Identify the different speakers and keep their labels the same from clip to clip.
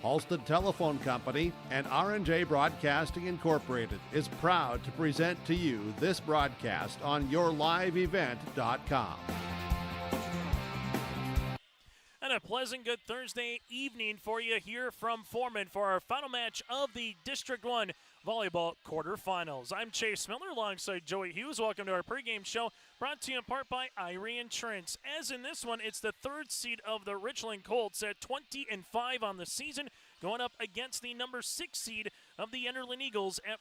Speaker 1: Halstead Telephone Company and R&J Broadcasting Incorporated is proud to present to you this broadcast on yourliveevent.com.
Speaker 2: And a pleasant good Thursday evening for you here from Foreman for our final match of the District 1 Volleyball Quarterfinals. I'm Chase Miller alongside Joey Hughes. Welcome to our pregame show brought to you in part by Irie Insurance. As in this one, it's the third seed of the Richland Colts at 20-5 on the season, going up against the number 6 seed of the Enderlin Eagles at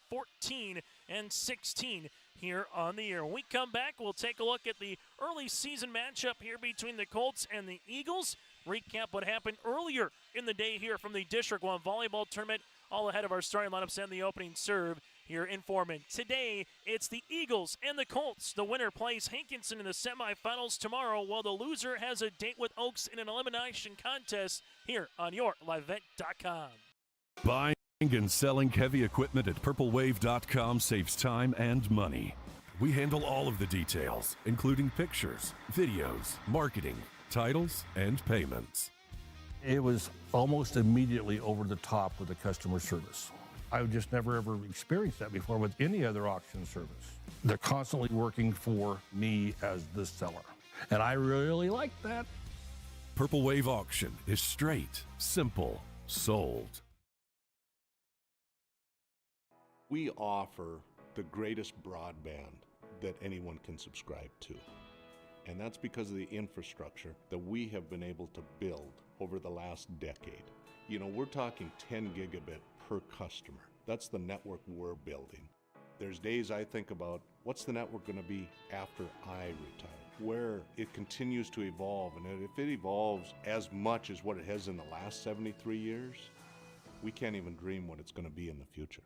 Speaker 2: 14-16 here on the year. When we come back, we'll take a look at the early season matchup here between the Colts and the Eagles. Recap what happened earlier in the day here from the District 1 Volleyball Tournament, all ahead of our starting lineups and the opening serve here in Foreman. Today, it's the Eagles and the Colts. The winner plays Hankinson in the semifinals tomorrow, while the loser has a date with Oaks in an elimination contest here on yourliveevent.com.
Speaker 3: Buying and selling heavy equipment at purplewave.com saves time and money. We handle all of the details, including pictures, videos, marketing, titles, and payments.
Speaker 4: It was almost immediately over the top with the customer service. I've just never ever experienced that before with any other auction service. They're constantly working for me as the seller, and I really like that.
Speaker 3: Purple Wave Auction is straight, simple, sold.
Speaker 5: We offer the greatest broadband that anyone can subscribe to. And that's because of the infrastructure that we have been able to build over the last decade. You know, we're talking 10 gigabit per customer. That's the network we're building. There's days I think about what's the network going to be after I retire, where it continues to evolve. And if it evolves as much as what it has in the last 73 years, we can't even dream what it's going to be in the future.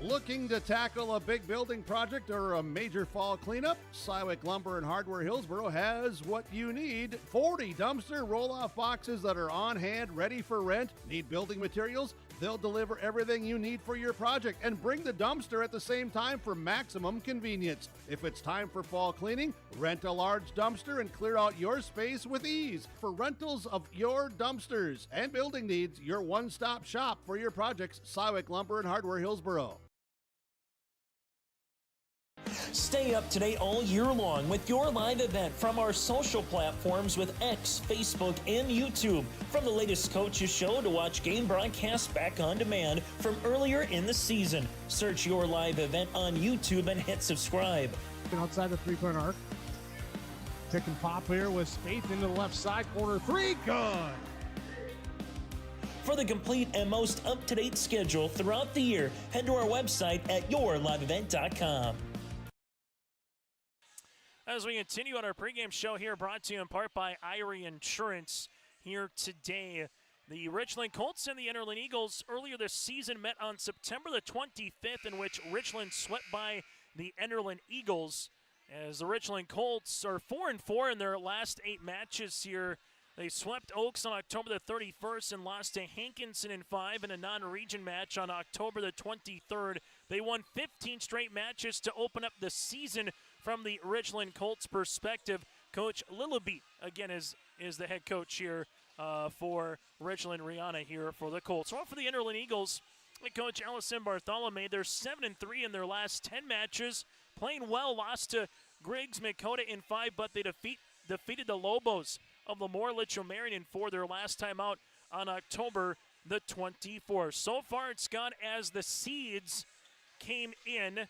Speaker 1: Looking to tackle a big building project or a major fall cleanup? Sywick Lumber and Hardware Hillsboro has what you need. 40 dumpster roll-off boxes that are on hand, ready for rent. Need building materials? They'll deliver everything you need for your project and bring the dumpster at the same time for maximum convenience. If it's time for fall cleaning, rent a large dumpster and clear out your space with ease. For rentals of your dumpsters and building needs, your one-stop shop for your projects, Sywick Lumber and Hardware Hillsboro.
Speaker 6: Stay up to date all year long with your live event from our social platforms with X, Facebook, and YouTube. From the latest coaches show to watch game broadcasts back on demand from earlier in the season. Search your live event on YouTube and hit subscribe.
Speaker 7: Outside the three-point arc. Pick and pop here with Spaeth into the left side corner. Three, good.
Speaker 6: For the complete and most up-to-date schedule throughout the year, head to our website at yourliveevent.com.
Speaker 2: As we continue on our pregame show here, brought to you in part by Irie Insurance here today. The Richland Colts and the Enderlin Eagles earlier this season met on September the 25th, in which Richland swept by the Enderlin Eagles. As the Richland Colts are 4-4 in their last 8 matches here. They swept Oaks on October the 31st and lost to Hankinson in 5 in a non-region match on October the 23rd. They won 15 straight matches to open up the season. From the Richland Colts perspective, Coach Lillaby, again, is the head coach here for Richland. Rihanna here for the Colts. So for the Enderlin Eagles, Coach Allison Bartholomew, they're 7-3 in their last 10 matches. Playing well, lost to Griggs Makota in 5, but they defeated the Lobos of Lemoore Litchfield in 4 their last time out on October the 24th. So far, it's gone as the seeds came in,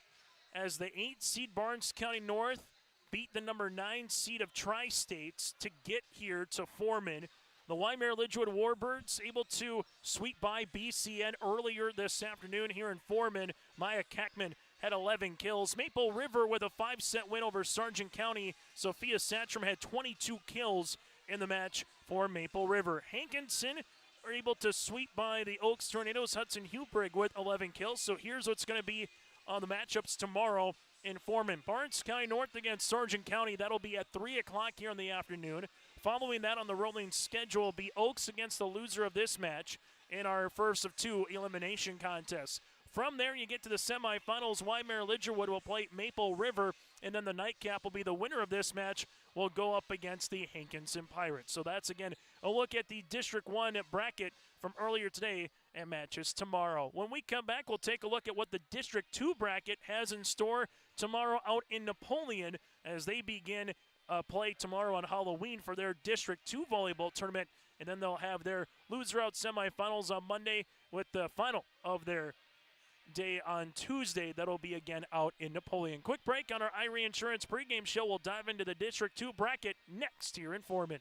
Speaker 2: as the 8 seed Barnes County North beat the number 9 seed of Tri-States to get here to Foreman. The Waimea Lidgewood Warbirds able to sweep by BCN earlier this afternoon here in Foreman. Maya Kackman had 11 kills. Maple River with a 5-set win over Sargent County. Sophia Satcham had 22 kills in the match for Maple River. Hankinson are able to sweep by the Oaks Tornadoes. Hudson Hubrig with 11 kills. So here's what's going to be on the matchups tomorrow in Foreman. Barnes County North against Sargent County. That'll be at 3 o'clock here in the afternoon. Following that on the rolling schedule will be Oaks against the loser of this match in our first of 2 elimination contests. From there, you get to the semifinals. Waimea Lidgerwood will play Maple River, and then the nightcap will be the winner of this match will go up against the Hankinson Pirates. So that's, again, a look at the District 1 bracket from earlier today and matches tomorrow. When we come back, we'll take a look at what the District 2 bracket has in store tomorrow out in Napoleon as they begin play tomorrow on Halloween for their District 2 volleyball tournament. And then they'll have their loser-out semifinals on Monday with the final of their day on Tuesday. That'll be again out in Napoleon. Quick break on our Irie Insurance pregame show. We'll dive into the District 2 bracket next here in Foreman.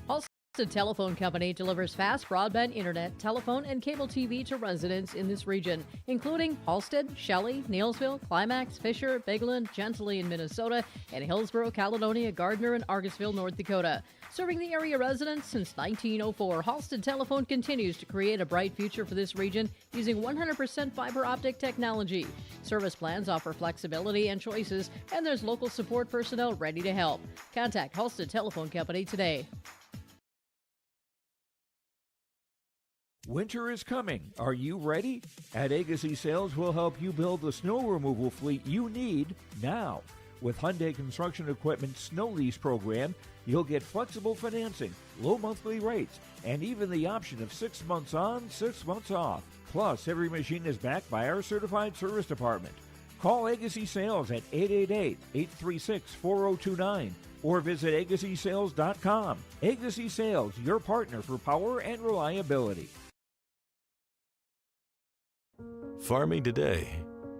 Speaker 8: Halstead Telephone Company delivers fast broadband internet, telephone, and cable TV to residents in this region, including Halstead, Shelley, Neelsville, Climax, Fisher, Bigland, Gentilly in Minnesota, and Hillsborough, Caledonia, Gardner, and Argusville, North Dakota. Serving the area residents since 1904, Halstead Telephone continues to create a bright future for this region using 100% fiber optic technology. Service plans offer flexibility and choices, and there's local support personnel ready to help. Contact Halstead Telephone Company today.
Speaker 9: Winter is coming. Are you ready? At Agassi Sales, we'll help you build the snow removal fleet you need now. With Hyundai Construction Equipment Snow Lease Program, you'll get flexible financing, low monthly rates, and even the option of 6 months on, 6 months off. Plus, every machine is backed by our certified service department. Call Agassi Sales at 888-836-4029 or visit agassisales.com. Agassi Sales, your partner for power and reliability.
Speaker 10: Farming today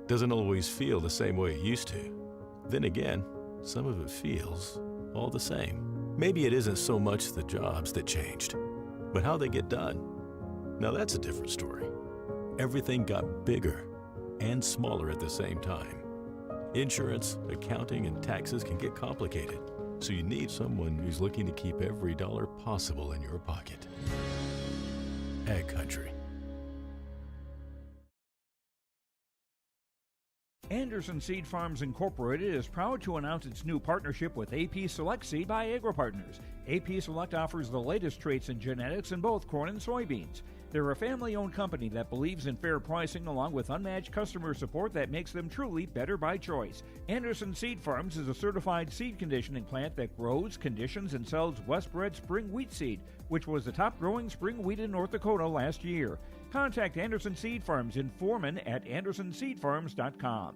Speaker 10: doesn't always feel the same way it used to. Then again, some of it feels all the same. Maybe it isn't so much the jobs that changed, but how they get done. Now that's a different story. Everything got bigger and smaller at the same time. Insurance, accounting, and taxes can get complicated, so you need someone who's looking to keep every dollar possible in your pocket. Ag Country.
Speaker 9: Anderson Seed Farms Incorporated is proud to announce its new partnership with AP Select Seed by AgroPartners. AP Select offers the latest traits and genetics in both corn and soybeans. They're a family-owned company that believes in fair pricing along with unmatched customer support that makes them truly better by choice. Anderson Seed Farms is a certified seed conditioning plant that grows, conditions, and sells Westbred spring wheat seed, which was the top-growing spring wheat in North Dakota last year. Contact Anderson Seed Farms in Foreman at andersonseedfarms.com.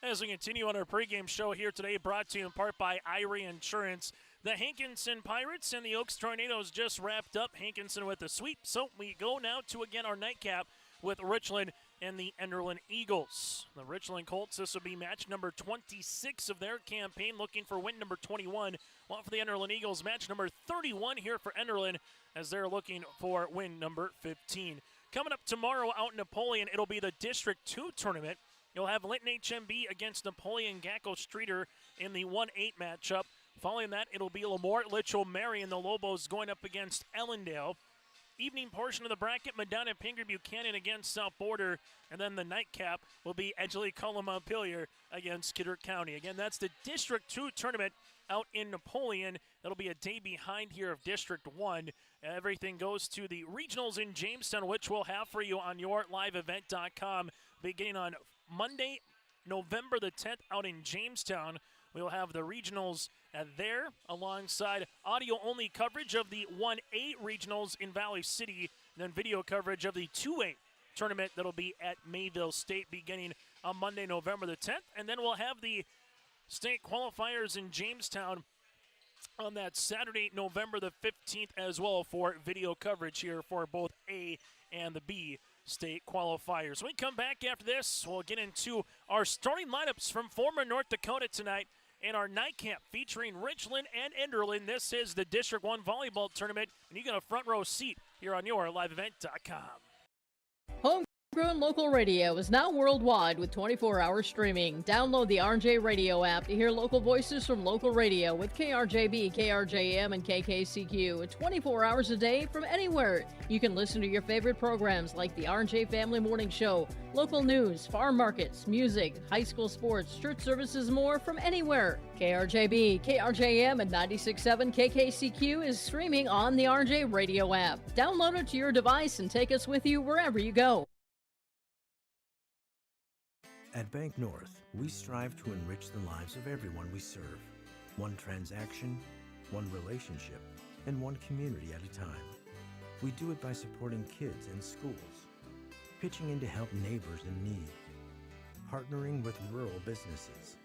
Speaker 2: As we continue on our pregame show here today, brought to you in part by Irie Insurance. The Hankinson Pirates and the Oaks Tornadoes just wrapped up. Hankinson with a sweep. So we go now to, again, our nightcap with Richland and the Enderlin Eagles. The Richland Colts, this will be match number 26 of their campaign, looking for win number 21. While for the Enderlin Eagles, match number 31 here for Enderlin as they're looking for win number 15. Coming up tomorrow out in Napoleon, it'll be the District 2 tournament. You'll have Linton HMB against Napoleon Gacko Streeter in the 1-8 matchup. Following that, it'll be Lamort Litchell Mary and the Lobos going up against Ellendale. Evening portion of the bracket, Medina Pingree Buchanan against South Border. And then the nightcap will be Edgeley Cullum Montpelier against Kidder County. Again, that's the District 2 tournament out in Napoleon. That'll be a day behind here of District 1. Everything goes to the regionals in Jamestown, which we'll have for you on yourliveevent.com beginning on Monday, November the 10th out in Jamestown. We'll have the regionals there alongside audio-only coverage of the 1-8 regionals in Valley City, and then video coverage of the 2-8 tournament that'll be at Mayville State beginning on Monday, November the 10th. And then we'll have the state qualifiers in Jamestown on that Saturday, November the 15th as well for video coverage here for both A and the B state qualifiers. When we come back after this, we'll get into our starting lineups from former North Dakota tonight in our nightcap featuring Richland and Enderlin. This is the District 1 volleyball tournament, and you got a front row seat here on yourliveevent.com.
Speaker 8: Homegrown local radio is now worldwide with 24-hour streaming. Download the RJ Radio app to hear local voices from local radio with KRJB, KRJM, and KKCQ 24 hours a day from anywhere. You can listen to your favorite programs like the RJ Family Morning Show, local news, farm markets, music, high school sports, church services, more from anywhere. KRJB, KRJM, and 96.7 KKCQ is streaming on the RJ Radio app. Download it to your device and take us with you wherever you go.
Speaker 11: At Bank North, we strive to enrich the lives of everyone we serve. One transaction, one relationship, and one community at a time. We do it by supporting kids and schools, pitching in to help neighbors in need, partnering with rural businesses,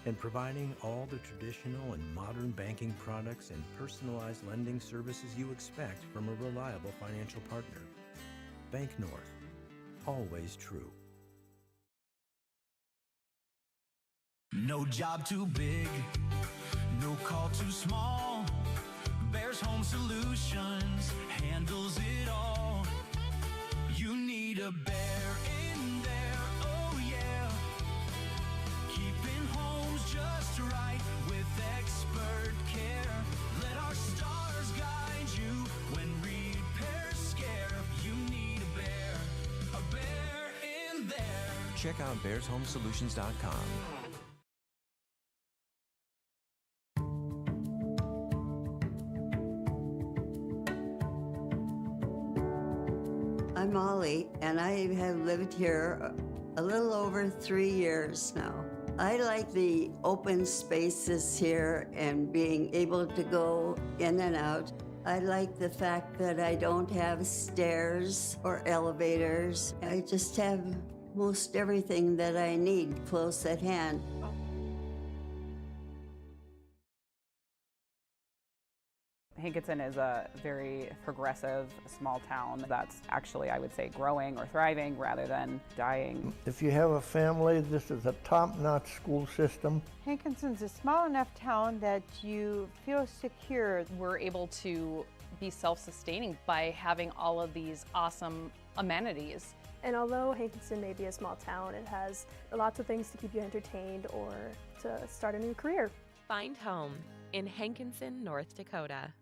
Speaker 11: and providing all the traditional and modern banking products and personalized lending services you expect from a reliable financial partner. Bank North, always true.
Speaker 12: No job too big, no call too small. Bears Home Solutions handles it all. You need a bear in there, oh yeah. Keeping homes just right with expert care. Let our stars guide you when repairs scare. You need a bear in there.
Speaker 11: Check out bearshomesolutions.com.
Speaker 13: I'm Molly, and I have lived here a little over 3 years now. I like the open spaces here and being able to go in and out. I like the fact that I don't have stairs or elevators. I just have most everything that I need close at hand.
Speaker 14: Hankinson is a very progressive small town that's actually, I would say, growing or thriving rather than dying.
Speaker 15: If you have a family, this is a top-notch school system.
Speaker 16: Hankinson's a small enough town that you feel secure.
Speaker 17: We're able to be self-sustaining by having all of these awesome amenities.
Speaker 18: And although Hankinson may be a small town, it has lots of things to keep you entertained or to start a new career.
Speaker 19: Find home in Hankinson, North Dakota.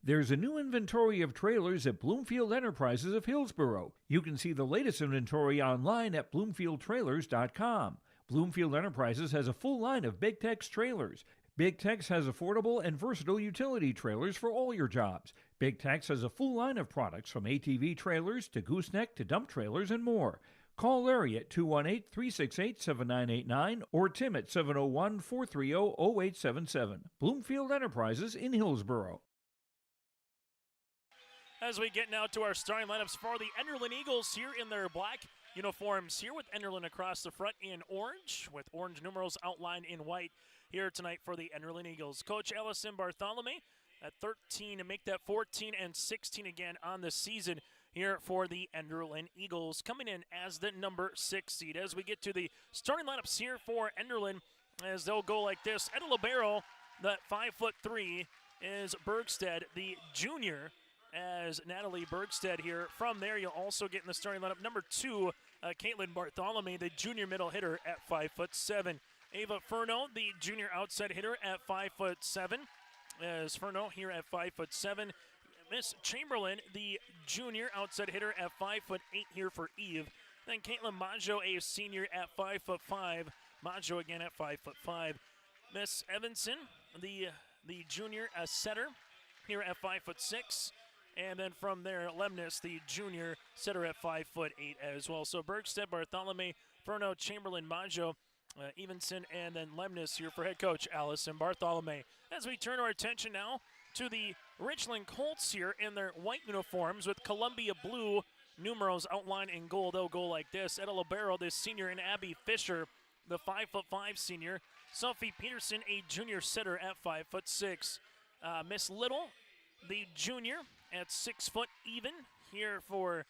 Speaker 9: There's a new inventory of trailers at Bloomfield Enterprises of Hillsboro. You can see the latest inventory online at bloomfieldtrailers.com. Bloomfield Enterprises has a full line of Big Tex trailers. Big Tex has affordable and versatile utility trailers for all your jobs. Big Tex has a full line of products from ATV trailers to gooseneck to dump trailers and more. Call Larry at 218-368-7989 or Tim at 701-430-0877. Bloomfield Enterprises in Hillsboro.
Speaker 2: As we get now to our starting lineups for the Enderlin Eagles here in their black uniforms here with Enderlin across the front in orange with orange numerals outlined in white here tonight for the Enderlin Eagles. Coach Allison Bartholomew at 13 to make that 14 and 16 again on the season here for the Enderlin Eagles, coming in as the number 6 seed. As we get to the starting lineups here for Enderlin, as they'll go like this. At a libero, that 5'3" is Bergstead, the junior, as Natalie Bergstead here. From there, you'll also get in the starting lineup number 2, Caitlin Bartholomew, the junior middle hitter at 5'7". Ava Furno, the junior outside hitter at 5'7", as Furno here at 5'7". Miss Chamberlain, the junior outside hitter at 5'8" here for Eve. Then Caitlin Maggio, a senior at 5'5". Maggio again at 5'5". Miss Evanson, the junior setter here at 5'6". And then from there, Lemnis, the junior setter at 5'8" as well. So Bergstead, Bartholomew, Furno, Chamberlain, Maggio, Evanson, and then Lemnis here for head coach Allison Bartholomew. As we turn our attention now to the Richland Colts here in their white uniforms with Columbia blue numerals outlined in gold. They'll go like this. Etta Libero, the senior, and Abby Fisher, the 5'5" senior. Sophie Peterson, a junior setter at 5'6". Miss Little, the junior, at 6 foot even here for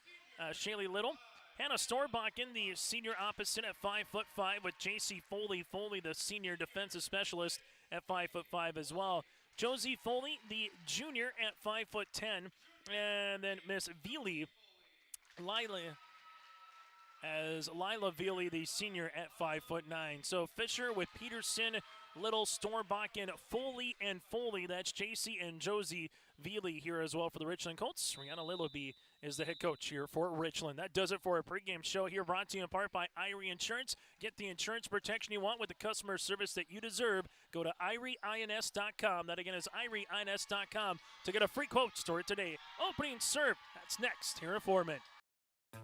Speaker 2: Shaylee Little. Hannah Storbakken, the senior opposite at 5'5" with J.C. Foley. Foley, the senior defensive specialist at 5'5" as well. Josie Foley, the junior at 5'10", and then Miss Veely, Lila Veely, the senior at 5'9". So Fisher with Peterson, Little, Storbakken, Foley, and Foley. That's JC and Josie Veely here as well for the Richland Colts. Rihanna Lillaby is the head coach here for Richland. That does it for our pregame show here, brought to you in part by Irie Insurance. Get the insurance protection you want with the customer service that you deserve. Go to IrieINS.com. That again is IrieINS.com to get a free quote. Store it today. Opening serve. That's next here at Foreman.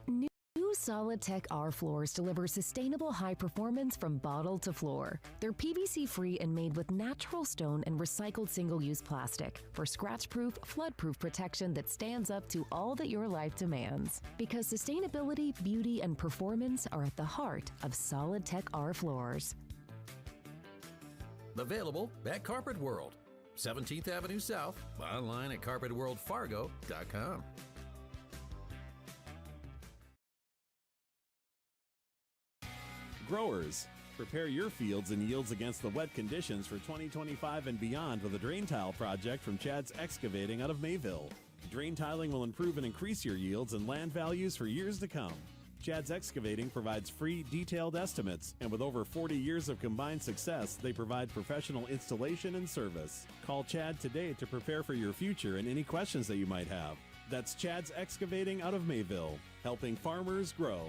Speaker 20: News Solid Tech R floors deliver sustainable high performance from bottle to floor. They're PVC-free and made with natural stone and recycled single-use plastic for scratch-proof, flood-proof protection that stands up to all that your life demands. Because sustainability, beauty, and performance are at the heart of Solid Tech R floors.
Speaker 21: Available at Carpet World, 17th Avenue South, online at carpetworldfargo.com.
Speaker 22: Growers, prepare your fields and yields against the wet conditions for 2025 and beyond with a drain tile project from Chad's Excavating out of Mayville. Drain tiling will improve and increase your yields and land values for years to come. Chad's Excavating provides free, detailed estimates, and with over 40 years of combined success, they provide professional installation and service. Call Chad today to prepare for your future and any questions that you might have. That's Chad's Excavating out of Mayville, helping farmers grow.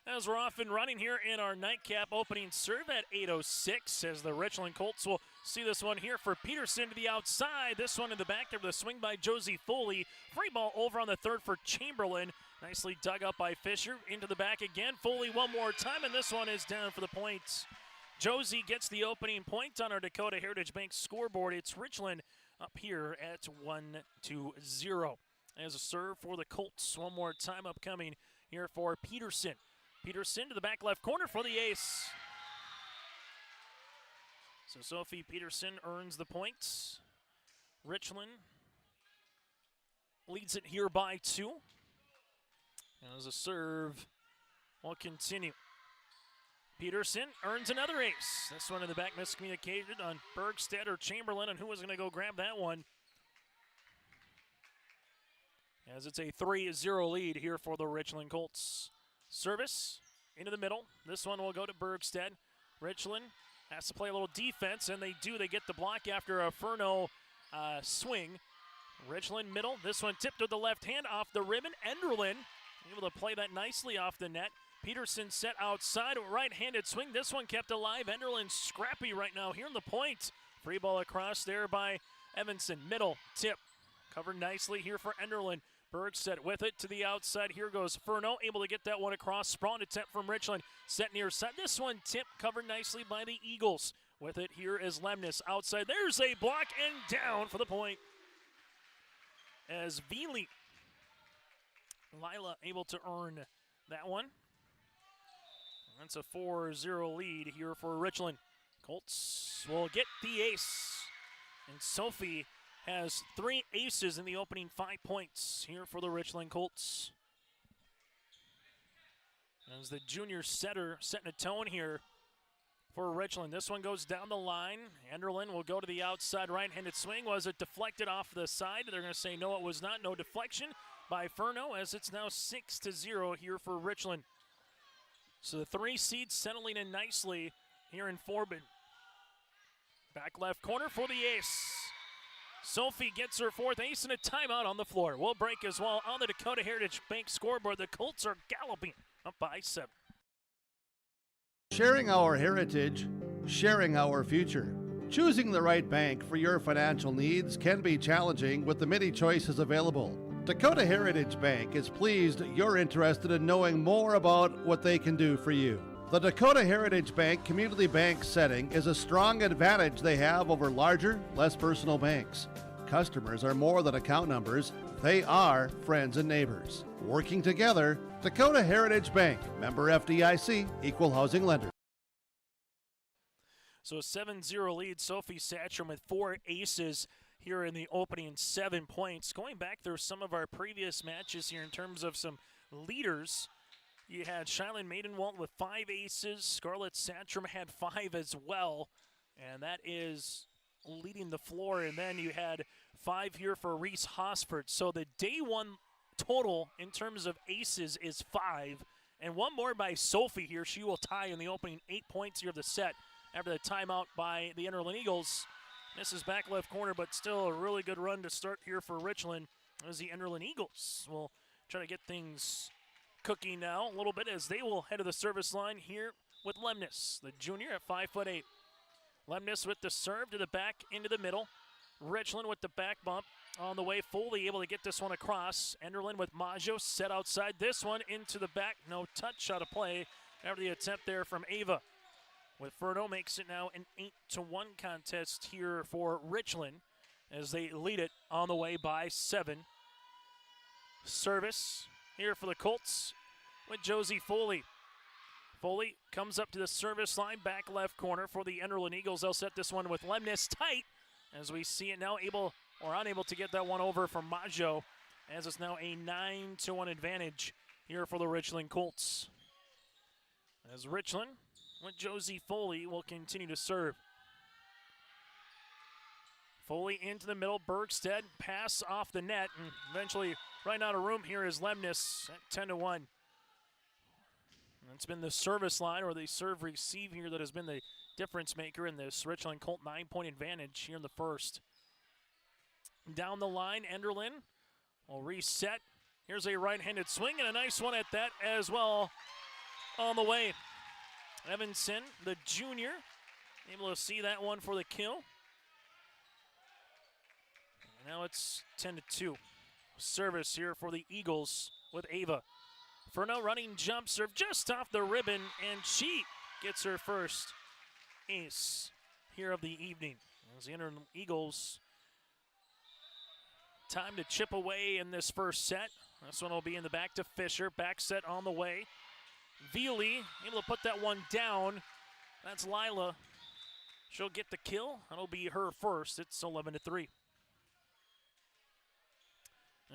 Speaker 2: As we're off and running here in our nightcap opening serve at 8:06, as the Richland Colts will see this one here for Peterson to the outside. This one in the back there with a swing by Josie Foley. Free ball over on the third for Chamberlain. Nicely dug up by Fisher. Into the back again. Foley one more time, and this one is down for the point. Josie gets the opening point on our Dakota Heritage Bank scoreboard. It's Richland up here at 1-0. As a serve for the Colts. One more time upcoming here for Peterson. Peterson to the back left corner for the ace. So Sophie Peterson earns the points. Richland leads it here by 2. As a serve will continue. Peterson earns another ace. This one in the back miscommunicated on Bergstedt or Chamberlain, and who was going to go grab that one? As it's a 3-0 lead here for the Richland Colts. Service into the middle. This one will go to Bergstedt. Richland has to play a little defense, and they do. They get the block after a Furno swing. Richland middle. This one tipped with the left hand off the ribbon. Enderlin able to play that nicely off the net. Peterson set outside. Right-handed swing. This one kept alive. Enderlin scrappy right now here in the point. Free ball across there by Evanson. Middle tip. Covered nicely here for Enderlin. Bergstedt with it to the outside. Here goes Furno, able to get that one across. Sprawn attempt from Richland, set near side. This one tipped, covered nicely by the Eagles. With it here is Lemnis outside. There's a block and down for the point. As Veely, Lila able to earn that one. That's a 4-0 lead here for Richland. Colts will get the ace. And Sophie has 3 aces in the opening 5 points here for the Richland Colts. As the junior setter setting a tone here for Richland. This one goes down the line. Enderlin will go to the outside right-handed swing. Was it deflected off the side? They're going to say no, it was not. No deflection by Furno, as it's now 6-0 here for Richland. So the 3 seeds settling in nicely here in Forbin. Back left corner for the ace. Sophie gets her 4th ace and a timeout on the floor. We'll break as well on the Dakota Heritage Bank scoreboard. The Colts are galloping up by 7.
Speaker 1: Sharing our heritage, sharing our future. Choosing the right bank for your financial needs can be challenging with the many choices available. Dakota Heritage Bank is pleased you're interested in knowing more about what they can do for you. The Dakota Heritage Bank community bank setting is a strong advantage they have over larger, less personal banks. Customers are more than account numbers, they are friends and neighbors. Working together, Dakota Heritage Bank, member FDIC, equal housing lender.
Speaker 2: So a 7-0 lead, Sophie Satcham with 4 aces here in the opening 7 points. Going back through some of our previous matches here in terms of some leaders, you had Shylin Maidenwalt with 5 aces. Scarlett Satcham had 5 as well, and that is leading the floor. And then you had 5 here for Reese Hosford. So the day 1 total in terms of aces is 5, and 1 more by Sophie here. She will tie in the opening 8 points here of the set after the timeout by the Enderlin Eagles. This is back left corner, but still a really good run to start here for Richland as the Enderlin Eagles will try to get things cooking now a little bit as they will head to the service line here with Lemnis, the junior at 5'8". Lemnis with the serve to the back into the middle. Richland with the back bump on the way. Foley able to get this one across. Enderlin with Maggio set outside. This one into the back. No touch shot of play after the attempt there from Ava. With Furno makes it now an 8-1 contest here for Richland as they lead it on the way by 7. Service here for the Colts with Josie Foley. Foley comes up to the service line, back left corner for the Enderlin Eagles. They'll set this one with Lemnis tight as we see it now able or unable to get that one over from Maggio as it's now a 9-1 advantage here for the Richland Colts. As Richland with Josie Foley will continue to serve. Foley into the middle, Bergstead, pass off the net, and eventually right out of room here is Lemnis at 10-1. It's been the service line or the serve-receive here that has been the difference maker in this Richland Colt 9-point advantage here in the first. Down the line, Enderlin will reset. Here's a right-handed swing and a nice one at that as well on the way. Evanson, the junior, able to see that one for the kill. And now it's 10-2. Service here for the Eagles with Ava. Furno running jump serve just off the ribbon, and she gets her first ace here of the evening. As the Eagles time to chip away in this first set. This one will be in the back to Fisher. Back set on the way. Veely able to put that one down. That's Lila. She'll get the kill. That'll be her first. It's 11-3.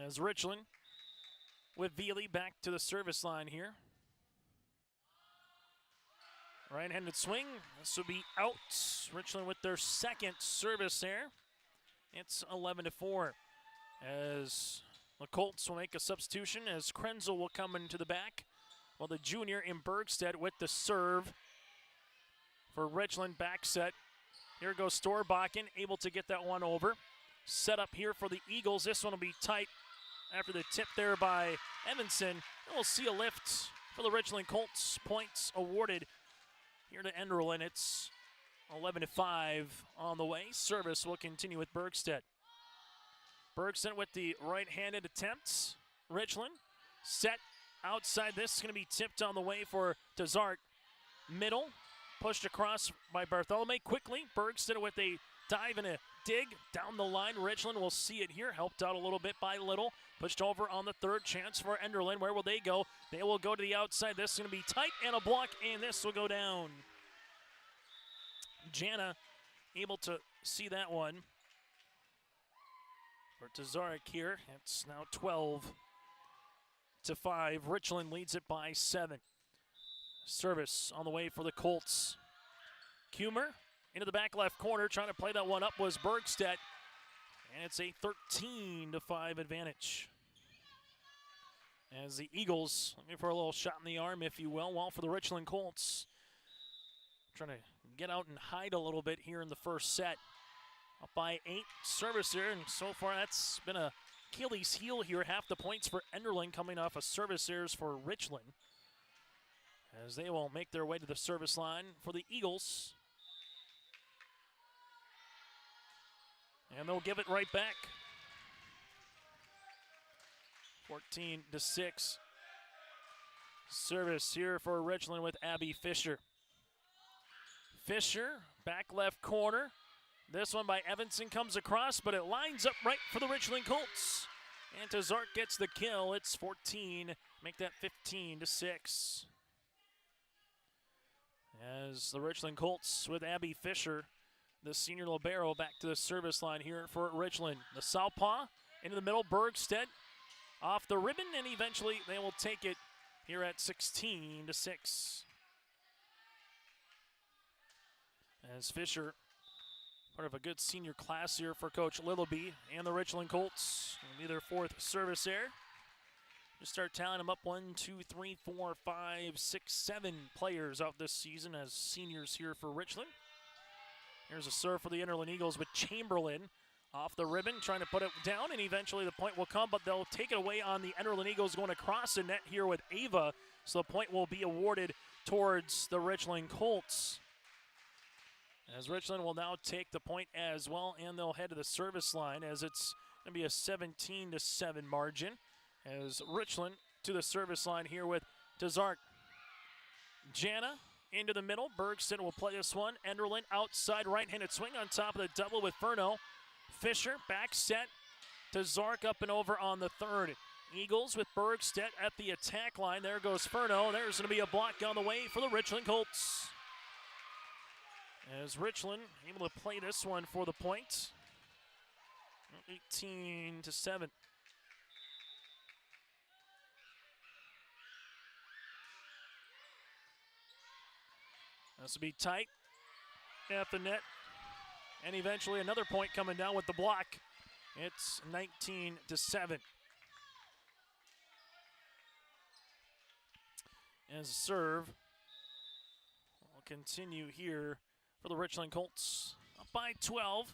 Speaker 2: As Richland with Veely back to the service line here. Right-handed swing. This will be out. Richland with their second service there. It's 11-4. As the Colts will make a substitution as Krenzel will come into the back. While the junior in Bergstead with the serve for Richland back set. Here goes Storbakken, able to get that one over. Set up here for the Eagles. This one will be tight after the tip there by Evanson. And we'll see a lift for the Richland Colts. Points awarded here to Enderlin. It's 11-5 on the way. Service will continue with Bergstead. Bergstead with the right-handed attempts. Richland set outside. This is going to be tipped on the way for Desart. Middle, pushed across by Bartholome quickly. Bergstead with a dive and a dig down the line. Richland will see it here. Helped out a little bit by Little. Pushed over on the third chance for Enderlin. Where will they go? They will go to the outside. This is going to be tight and a block, and this will go down. Jana able to see that one. For Tazarek here, it's now 12-5. Richland leads it by 7. Service on the way for the Colts. Kumer into the back left corner, trying to play that one up was Bergstedt. And it's a 13-5 advantage. As the Eagles, looking for a little shot in the arm, if you will, while for the Richland Colts, trying to get out and hide a little bit here in the first set. Up by 8, service here, and so far that's been a Achilles heel here. Half the points for Enderlin coming off of service errors for Richland. As they will make their way to the service line for the Eagles. And they'll give it right back. 14-6. Service here for Richland with Abby Fisher. Fisher, back left corner. This one by Evanson comes across, but it lines up right for the Richland Colts. And Tazart gets the kill. It's 14. Make that 15-6. As the Richland Colts with Abby Fisher, the senior libero, back to the service line here for Richland. The southpaw into the middle, Bergstedt off the ribbon, and eventually they will take it here at 16-6. As Fisher, part of a good senior class here for Coach Littleby and the Richland Colts. It'll be their fourth service there. Just start tallying them up. 1, 2, 3, 4, 5, 6, 7 players out this season as seniors here for Richland. Here's a serve for the Enderlin Eagles with Chamberlain off the ribbon, trying to put it down, and eventually the point will come, but they'll take it away on the Enderlin Eagles going across the net here with Ava, so the point will be awarded towards the Richland Colts. As Richland will now take the point as well, and they'll head to the service line as it's going to be a 17-7 margin. As Richland to the service line here with Desart. Jana into the middle. Bergstedt will play this one. Enderlin outside right-handed swing on top of the double with Furno. Fisher back set to Zark up and over on the third. Eagles with Bergstedt at the attack line. There goes Furno. There's going to be a block on the way for the Richland Colts. As Richland able to play this one for the point. 18-7. This will be tight at the net. And eventually another point coming down with the block. It's 19-7. As a serve will continue here for the Richland Colts. Up by 12.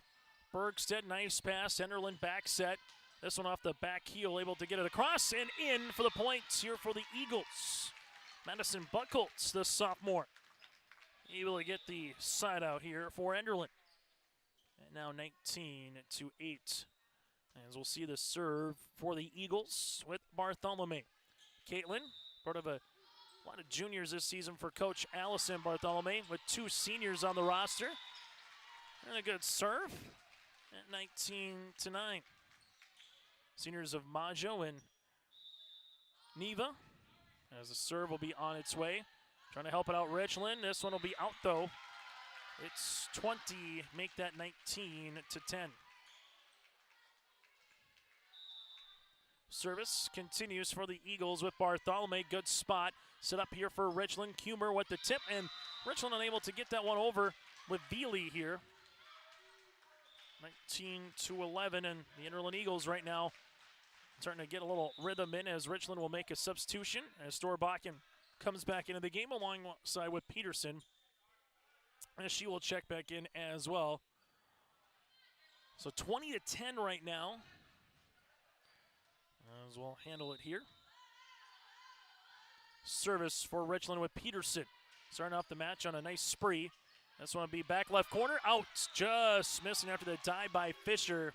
Speaker 2: Bergstedt, nice pass. Enderlin back set. This one off the back heel, able to get it across and in for the points here for the Eagles. Madison Buckholtz, the sophomore, able to get the side out here for Enderlin. And now 19-8. As we'll see the serve for the Eagles with Bartholomew. Caitlin, part of a lot of juniors this season for Coach Allison Bartholomew, with 2 seniors on the roster. And a good serve at 19-9. Seniors of Majo and Neva, as the serve will be on its way. Trying to help it out Richland. This one will be out though. It's 20, make that 19-10. Service continues for the Eagles with Bartholomew. Good spot set up here for Richland. Kumer with the tip, and Richland unable to get that one over with Veely here. 19-11, and the Enderlin Eagles right now starting to get a little rhythm in as Richland will make a substitution as Storbakken comes back into the game alongside with Peterson, as she will check back in as well. So 20-10 right now. As we'll handle it here. Service for Richland with Peterson. Starting off the match on a nice spree. This one will be back left corner. Out. Just missing after the dive by Fisher.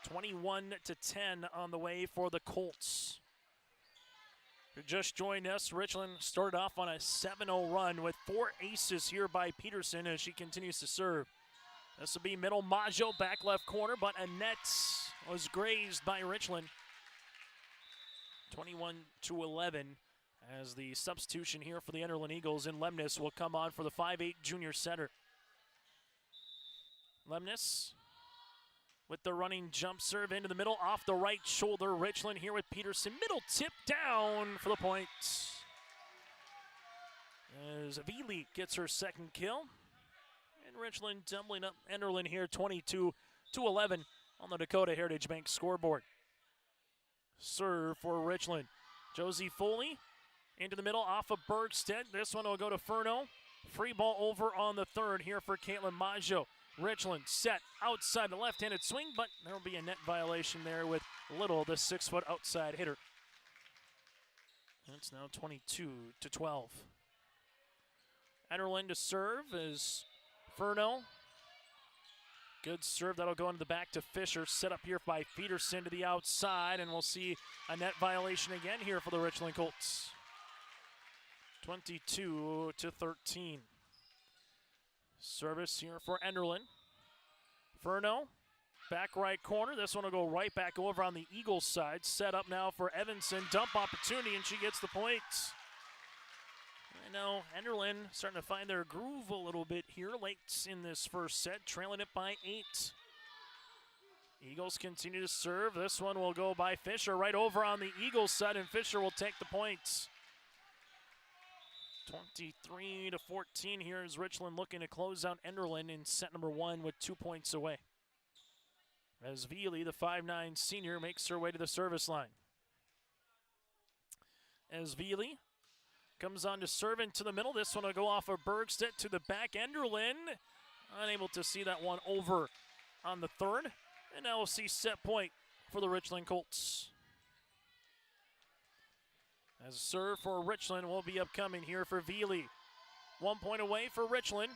Speaker 2: 21-10 on the way for the Colts. Who just joined us, Richland started off on a 7-0 run with 4 aces here by Peterson as she continues to serve. This will be middle Majo, back left corner, but a net was grazed by Richland. 21-11 as the substitution here for the Enderlin Eagles, and Lemnis will come on for the 5'8 junior setter. Lemnis with the running jump serve into the middle, off the right shoulder. Richland here with Peterson. Middle tip down for the point. As Veely gets her second kill. And Richland tumbling up Enderlin here, 22-11 on the Dakota Heritage Bank scoreboard. Serve for Richland. Josie Foley into the middle, off of Bergstedt. This one will go to Furno. Free ball over on the third here for Caitlin Maggio. Richland set outside the left-handed swing, but there will be a net violation there with Little, the 6-foot outside hitter. And it's now 22-12. Enderlin to serve is Furno. Good serve, that'll go into the back to Fisher. Set up here by Peterson to the outside, and we'll see a net violation again here for the Richland Colts. 22-13. Service here for Enderlin. Furno, back right corner. This one will go right back over on the Eagles side. Set up now for Evanson. Dump opportunity, and she gets the point. I know Enderlin starting to find their groove a little bit here late in this first set, trailing it by 8. Eagles continue to serve. This one will go by Fisher right over on the Eagles side, and Fisher will take the points. 23-14 here is Richland looking to close out Enderlin in set number 1 with 2 points away. As Veely, the 5'9 senior, makes her way to the service line. As Veely comes on to serve into the middle. This one will go off of Bergstedt to the back. Enderlin unable to see that one over on the third. And now we'll see set point for the Richland Colts. As a serve for Richland will be upcoming here for Veely. 1 point away for Richland.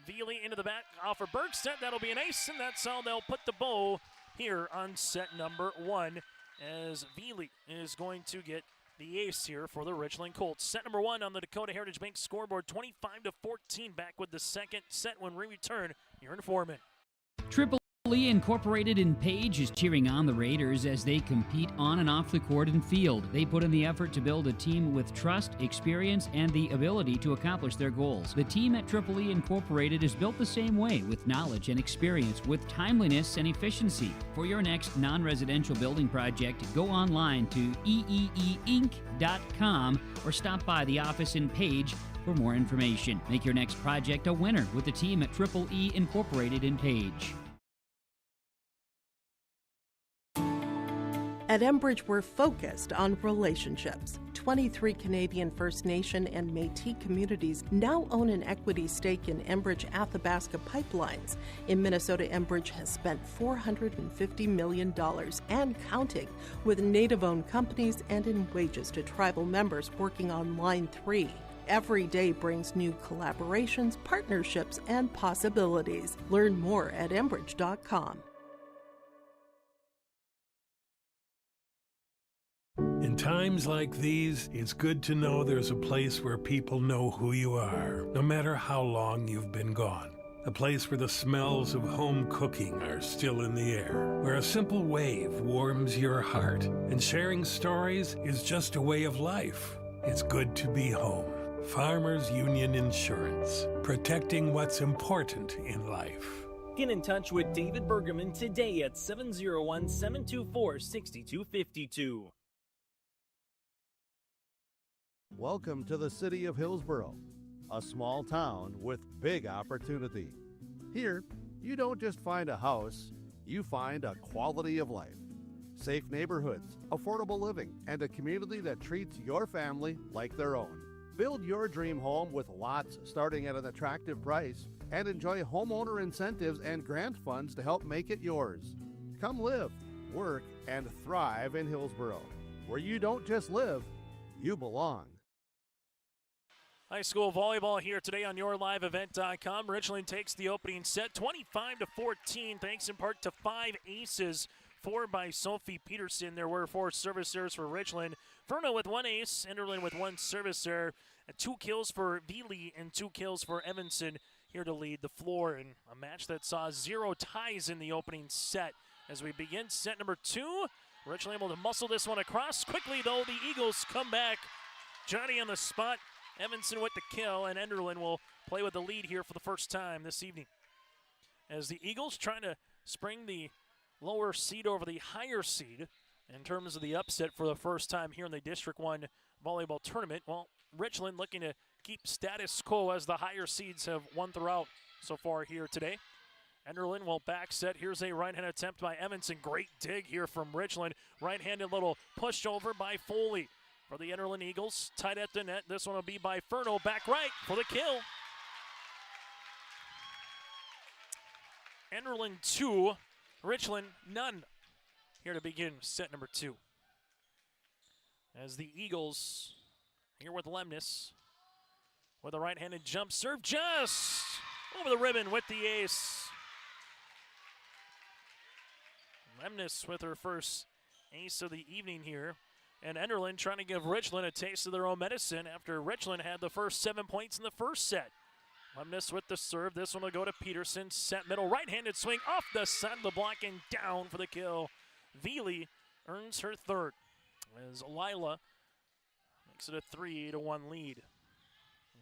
Speaker 2: Veely into the back off for Bergstedt. That'll be an ace, and that's how they'll put the bow here on set number 1, as Veely is going to get the ace here for the Richland Colts. Set number 1 on the Dakota Heritage Bank scoreboard, 25-14. Back with the second set when we return. You're in Foreman.
Speaker 3: Triple E Incorporated in Page is cheering on the Raiders as they compete on and off the court and field. They put in the effort to build a team with trust, experience, and the ability to accomplish their goals. The team at Triple E Incorporated is built the same way, with knowledge and experience, with timeliness and efficiency. For your next non-residential building project, go online to eeeinc.com or stop by the office in Page for more information. Make your next project a winner with the team at Triple E Incorporated in Page.
Speaker 4: At Enbridge, we're focused on relationships. 23 Canadian First Nation and Métis communities now own an equity stake in Enbridge Athabasca Pipelines. In Minnesota, Enbridge has spent $450 million and counting, with Native-owned companies and in wages to tribal members working on Line 3. Every day brings new collaborations, partnerships, and possibilities. Learn more at Enbridge.com.
Speaker 23: In times like these, it's good to know there's a place where people know who you are, no matter how long you've been gone. A place where the smells of home cooking are still in the air, where a simple wave warms your heart, and sharing stories is just a way of life. It's good to be home. Farmers Union Insurance, protecting what's important in life.
Speaker 6: Get in touch with David Bergerman today at 701-724-6252.
Speaker 1: Welcome to the city of Hillsboro, a small town with big opportunity. Here, you don't just find a house, you find a quality of life. Safe neighborhoods, affordable living, and a community that treats your family like their own. Build your dream home with lots starting at an attractive price and enjoy homeowner incentives and grant funds to help make it yours. Come live, work, and thrive in Hillsboro, where you don't just live, you belong.
Speaker 2: High school volleyball here today on YourLiveEvent.com. Richland takes the opening set 25-14, thanks in part to 5 aces, 4 by Sophie Peterson. There were 4 service errors for Richland. Verno with 1 ace, Enderlin with 1 service error, 2 kills for Veely and 2 kills for Evanson here to lead the floor in a match that saw 0 ties in the opening set. As we begin set number 2, Richland able to muscle this one across. Quickly, though, the Eagles come back. Johnny on the spot. Evanson with the kill, and Enderlin will play with the lead here for the first time this evening. As the Eagles trying to spring the lower seed over the higher seed in terms of the upset for the first time here in the District 1 volleyball tournament. Well, Richland looking to keep status quo as the higher seeds have won throughout so far here today. Enderlin will back set. Here's a right-hand attempt by Evanson. Great dig here from Richland. Right-handed little push over by Foley. For the Enderlin Eagles, tight at the net. This one will be by Furno, back right for the kill. Enderlin 2, Richland none. Here to begin set number 2. As the Eagles here with Lemnis with a right-handed jump serve, just over the ribbon with the ace. Lemnis with her first ace of the evening here. And Enderlin trying to give Richland a taste of their own medicine after Richland had the first 7 points in the first set. Lemnis with the serve. This one will go to Peterson. Set middle, right-handed swing off the side of the block and down for the kill. Veely earns her third as Lila makes it a 3-1 lead.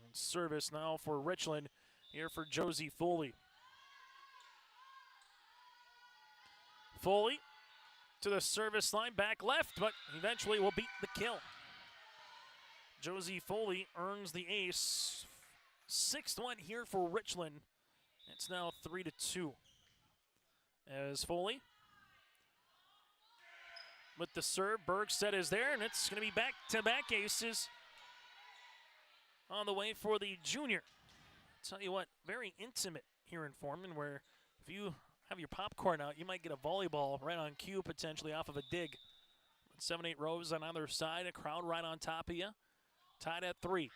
Speaker 2: And service now for Richland here for Josie Foley. Foley to the service line, back left, but eventually will beat the kill. Josie Foley earns the ace. 6th one here for Richland. It's now 3-2. As Foley with the serve, Bergstedt is there, and it's going to be back-to-back aces on the way for the junior. I'll tell you what, very intimate here in Foreman, where if you have your popcorn out, you might get a volleyball right on cue, potentially off of a dig. 7-8 rows on either side, a crowd right on top of you. Tied at 3.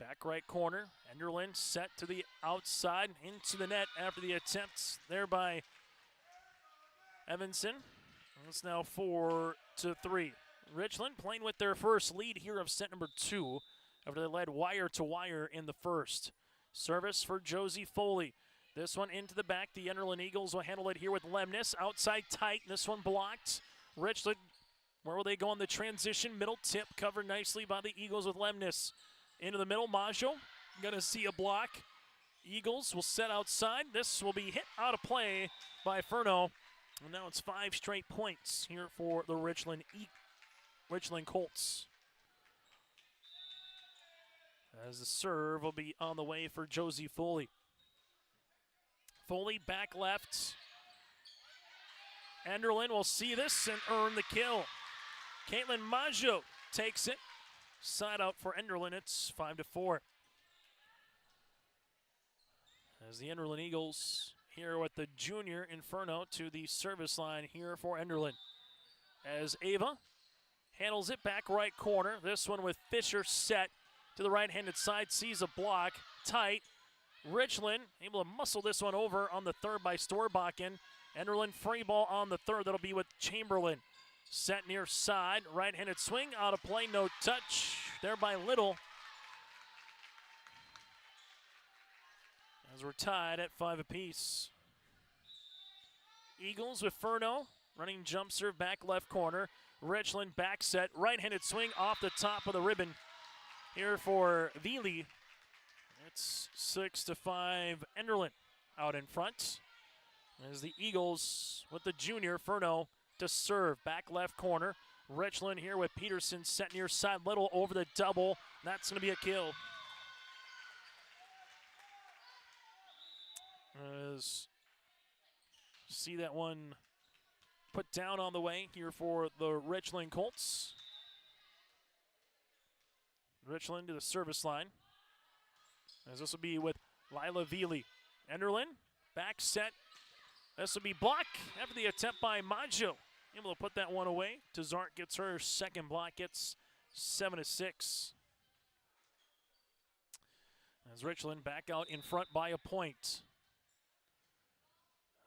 Speaker 2: Back right corner. Enderlin set to the outside, into the net after the attempts there by Evanson. It's now 4-3. Richland playing with their first lead here of set number 2 after they led wire to wire in the first. Service for Josie Foley. This one into the back. The Enderlin Eagles will handle it here with Lemnis. Outside tight. This one blocked. Richland, where will they go on the transition? Middle tip covered nicely by the Eagles with Lemnis. Into the middle, Maggio. Gonna see a block. Eagles will set outside. This will be hit out of play by Furno. And now it's 5 straight points here for the Richland Colts. As the serve will be on the way for Josie Foley. Foley back left. Enderlin will see this and earn the kill. Caitlin Maggio takes it. Side out for Enderlin. It's 5-4. As the Enderlin Eagles here with the junior Inferno to the service line here for Enderlin. As Ava handles it back right corner. This one with Fisher set to the right-handed side, sees a block, tight. Richland able to muscle this one over on the third by Storbakken. Enderlin free ball on the third, that'll be with Chamberlain. Set near side, right-handed swing, out of play, no touch there by Little. As we're tied at 5 apiece. Eagles with Furno, running jump serve back left corner. Richland back set, right-handed swing off the top of the ribbon. Here for Vili, it's 6-5 Enderlin out in front. As the Eagles with the junior Furno to serve back left corner. Richland here with Peterson set near side, Little over the double. That's going to be a kill. As see that one put down on the way here for the Richland Colts. Richland to the service line. As this will be with Lila Vili. Enderlin, back set. This will be block after the attempt by Maggio. Able to put that one away. Tazart gets her second block. It's 7-6. As Richland back out in front by a point.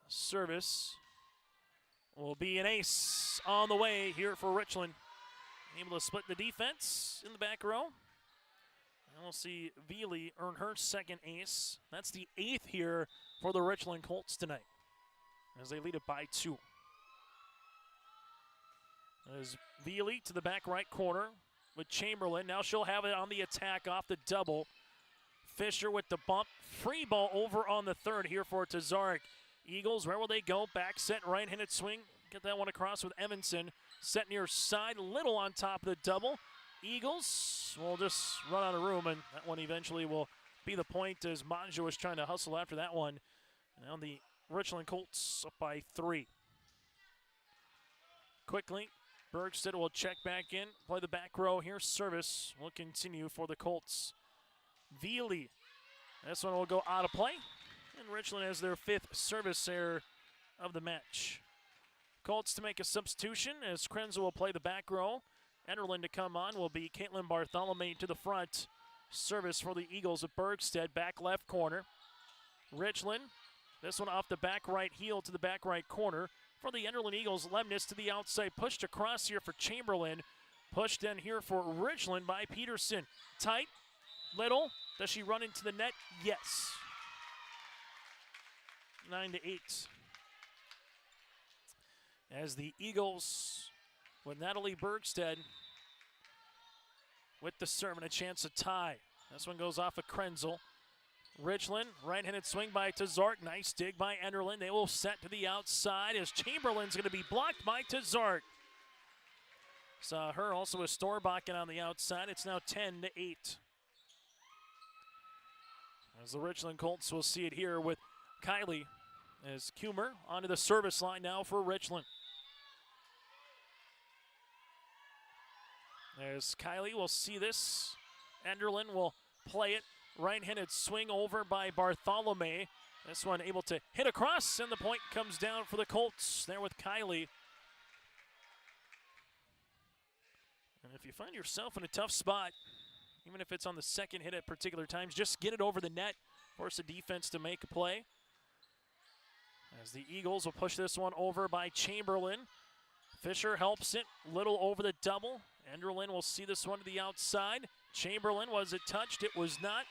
Speaker 2: Service will be an ace on the way here for Richland. Able to split the defense in the back row. And we'll see Vili earn her second ace. That's the 8th here for the Richland Colts tonight, as they lead it by 2. As Vili to the back right corner with Chamberlain. Now she'll have it on the attack off the double. Fisher with the bump. Free ball over on the third here for Tazarek. Eagles, where will they go? Back set, right-handed swing. Get that one across with Evanson. Set near side, Little on top of the double. Eagles will just run out of room, and that one eventually will be the point as Maggio is trying to hustle after that one. Now the Richland Colts up by 3. Quickly, Bergstead will check back in, play the back row here. Service will continue for the Colts. Vili, this one will go out of play, and Richland has their 5th service error of the match. Colts to make a substitution as Krenzel will play the back row. Enderlin to come on will be Caitlin Bartholomew to the front. Service for the Eagles at Bergstead, back left corner. Richland, this one off the back right heel to the back right corner. For the Enderlin Eagles, Lemnis to the outside, pushed across here for Chamberlain. Pushed in here for Richland by Peterson. Tight, Little, does she run into the net? Yes. 9-8. As the Eagles with Natalie Bergstead with the serve and a chance to tie. This one goes off of Krenzel. Richland, right-handed swing by Tazart. Nice dig by Enderlin. They will set to the outside as Chamberlain's going to be blocked by Tazart. Saw her also with Storbakken on the outside. It's now 10-8. As the Richland Colts will see it here with Kylie as Kumer onto the service line now for Richland. As Kylie will see this. Enderlin will play it. Right-handed swing over by Bartholomew. This one able to hit across, and the point comes down for the Colts there with Kylie. And if you find yourself in a tough spot, even if it's on the second hit at particular times. Just get it over the net, force the defense to make a play. As the Eagles will push this one over by Chamberlain. Fisher helps it, little over the double. Enderlin will see this one to the outside. Chamberlain, was it touched? It was not.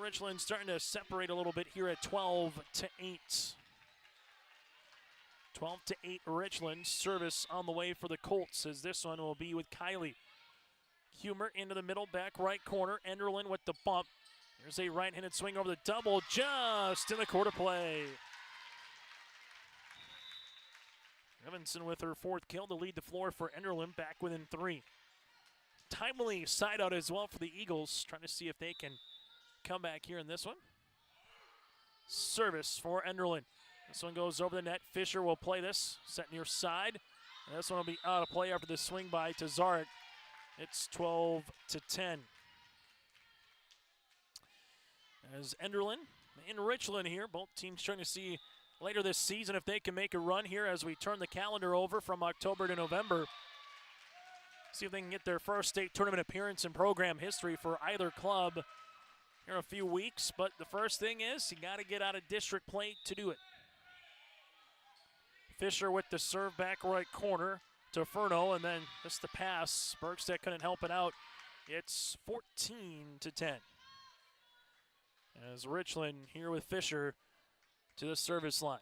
Speaker 2: Richland starting to separate a little bit here at 12-8. 12-8 Richland. Service on the way for the Colts, as this one will be with Kylie. Humer into the middle, back right corner. Enderlin with the bump. There's a right-handed swing over the double, just in the quarter play. Evanson with her 4th kill to lead the floor for Enderlin, back within 3. Timely side out as well for the Eagles, trying to see if they can come back here in this one. Service for Enderlin. This one goes over the net. Fisher will play this, set near side. And this one will be out of play after the swing by Tazarek. It's 12-10. As Enderlin and Richland here, both teams trying to see later this season if they can make a run here as we turn the calendar over from October to November. See if they can get their first state tournament appearance in program history for either club here in a few weeks. But the first thing is you got to get out of district play to do it. Fisher with the serve, back right corner to Furno, and then just the pass. Bergstedt couldn't help it out. It's 14-10. As Richland here with Fisher to the service line.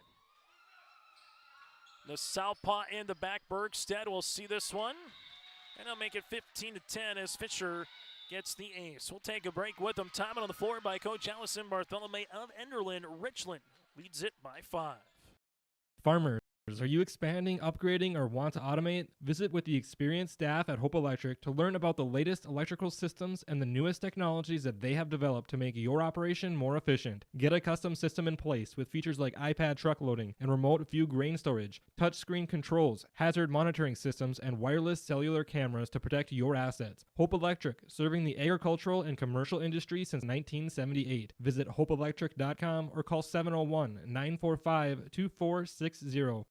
Speaker 2: The southpaw in the back. Bergstedt will see this one, and they'll make it 15-10 as Fisher gets the ace. We'll take a break with them. Time on the floor by Coach Allison Bartholomew of Enderlin. Richland leads it by 5.
Speaker 5: Farmers, are you expanding, upgrading, or want to automate? Visit with the experienced staff at Hope Electric to learn about the latest electrical systems and the newest technologies that they have developed to make your operation more efficient. Get a custom system in place with features like iPad truck loading and remote view grain storage, touchscreen controls, hazard monitoring systems, and wireless cellular cameras to protect your assets. Hope Electric, serving the agricultural and commercial industry since 1978. Visit hopeelectric.com or call 701-945-2460.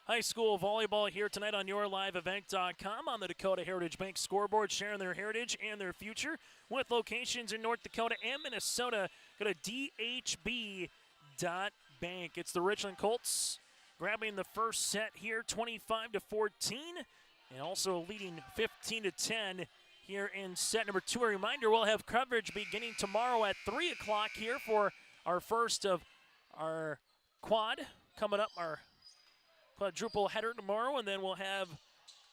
Speaker 2: High school volleyball here tonight on YourLiveEvent.com on the Dakota Heritage Bank scoreboard, sharing their heritage and their future with locations in North Dakota and Minnesota. Go to dhb.bank. It's the Richland Colts grabbing the first set here, 25-14, and also leading 15-10 here in set number 2. A reminder, we'll have coverage beginning tomorrow at 3 o'clock here for our first of our quad coming up, our quadruple header tomorrow, and then we'll have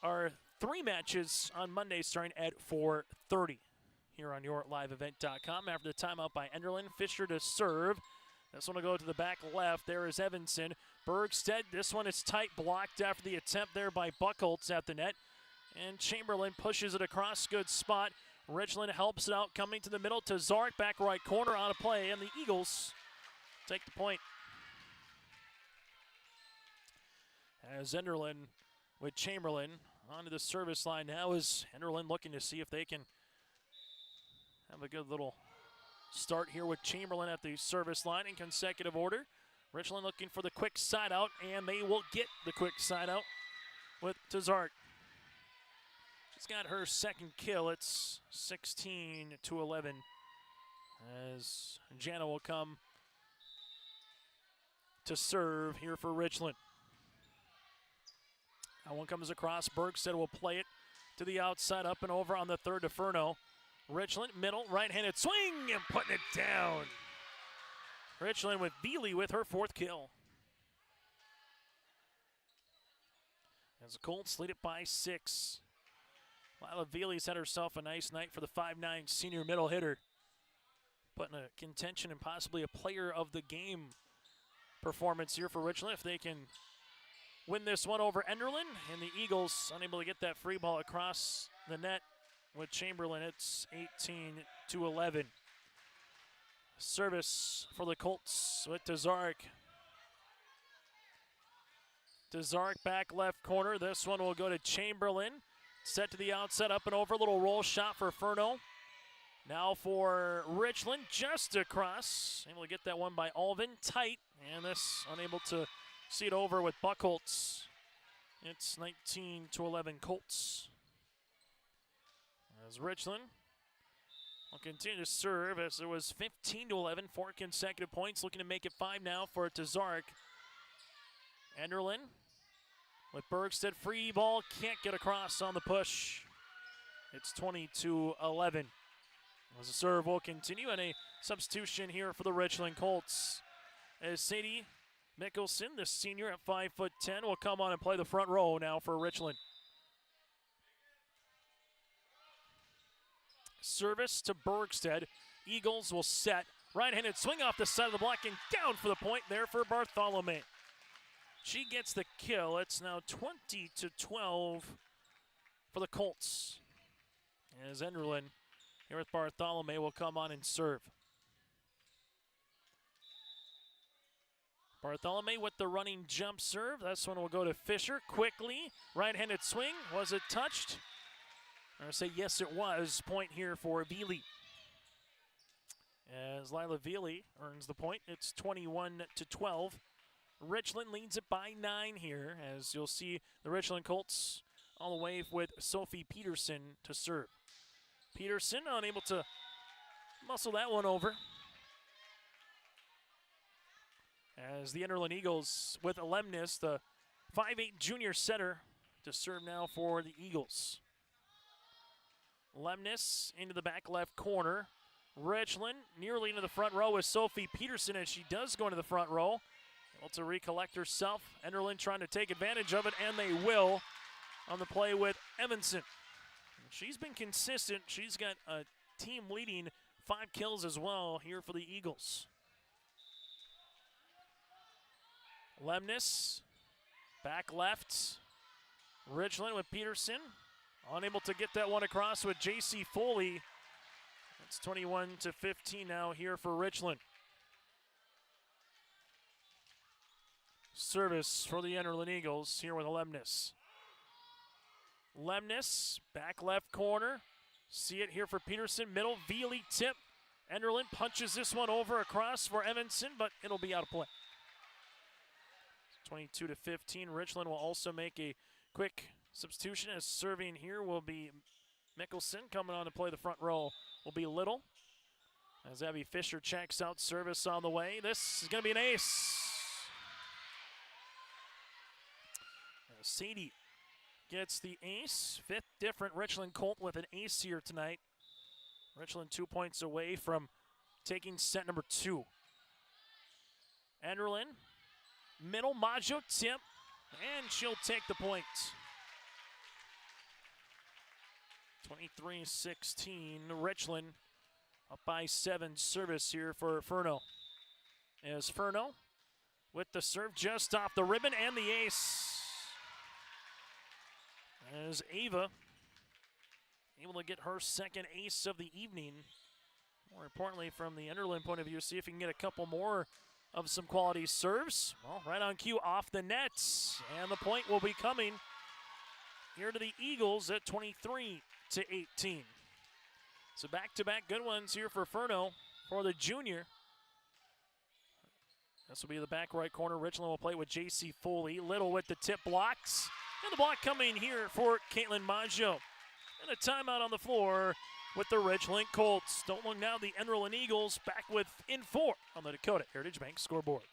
Speaker 2: our 3 matches on Monday starting at 4:30 here on YourLiveEvent.com. After the timeout by Enderlin, Fisher to serve. This one will go to the back left. There is Evanson. Bergstedt, this one is tight, blocked after the attempt there by Buchholz at the net. And Chamberlain pushes it across, good spot. Richland helps it out, coming to the middle to Zark, back right corner, on a play, and the Eagles take the point. As Enderlin with Chamberlain onto the service line now, is Enderlin looking to see if they can have a good little start here with Chamberlain at the service line in consecutive order. Richland looking for the quick side out, and they will get the quick side out with Tazart. She's got her second kill. It's 16-11 as Jana will come to serve here for Richland. That one comes across. Bergstedt will play it to the outside, up and over on the third to Furno. Richland, middle, right-handed swing, and putting it down. Richland with Veely with her 4th kill. As the Colts lead it by 6. Lila Veely's had herself a nice night for the 5'9" senior middle hitter. Putting a contention and possibly a player of the game performance here for Richland if they can win this one over Enderlin, and the Eagles unable to get that free ball across the net with Chamberlain. It's 18-11. Service for the Colts with Tazarek. Tazarek back left corner. This one will go to Chamberlain. Set to the outside, up and over. Little roll shot for Furno. Now for Richland, just across. Able to get that one by Alvin. Tight, and this unable to see it over with Buchholz. It's 19-11 Colts. As Richland will continue to serve as it was 15-11, 4 consecutive points, looking to make it 5 now for Tazark. Enderlin with Bergstead, free ball, can't get across on the push. It's 20-11. As the serve will continue, and a substitution here for the Richland Colts. As Sadie Mickelson, the senior at 5'10", will come on and play the front row now for Richland. Service to Bergstead. Eagles will set. Right-handed swing off the side of the block and down for the point there for Bartholomew. She gets the kill. It's now 20-12 for the Colts. As Enderlin here with Bartholomew will come on and serve. Bartholomew with the running jump serve. This one will go to Fisher quickly. Right-handed swing. Was it touched? I say yes, it was. Point here for Veely. As Lila Veely earns the point, it's 21-12. Richland leads it by 9 here, as you'll see the Richland Colts all the way with Sophie Peterson to serve. Peterson unable to muscle that one over. As the Enderlin Eagles with Lemnis, the 5'8" junior setter, to serve now for the Eagles. Lemnis into the back left corner. Richland nearly into the front row with Sophie Peterson, as she does go into the front row. Able to recollect herself. Enderlin trying to take advantage of it, and they will on the play with Evanson. She's been consistent. She's got a team leading 5 kills as well here for the Eagles. Lemnis, back left. Richland with Peterson. Unable to get that one across with J.C. Foley. It's 21-15 now here for Richland. Service for the Enderlin Eagles here with Lemnis. Lemnis, back left corner. See it here for Peterson, middle, Veely tip. Enderlin punches this one over across for Evanson, but it'll be out of play. 22-15. Richland will also make a quick substitution, as serving here will be Mickelson. Coming on to play the front row will be Little. As Abby Fisher checks out, service on the way. This is going to be an ace. Sadie gets the ace. 5th different Richland Colt with an ace here tonight. Richland 2 points away from taking set number 2. Enderlin, middle, Maggio tip, and she'll take the point. 23-16, Richland up by 7. Service here for Furno. As Furno with the serve just off the ribbon and the ace. As Ava able to get her second ace of the evening. More importantly, from the Enderlin point of view, see if he can get a couple more of some quality serves. Well, right on cue, off the nets. And the point will be coming here to the Eagles at 23-18. So back-to-back good ones here for Furno for the junior. This will be the back right corner. Richland will play with J.C. Foley. Little with the tip, blocks. And the block coming here for Caitlin Maggio. And a timeout on the floor with the Richland Colts. Don't look now, the Enderlin Eagles back within 4 on the Dakota Heritage Bank scoreboard.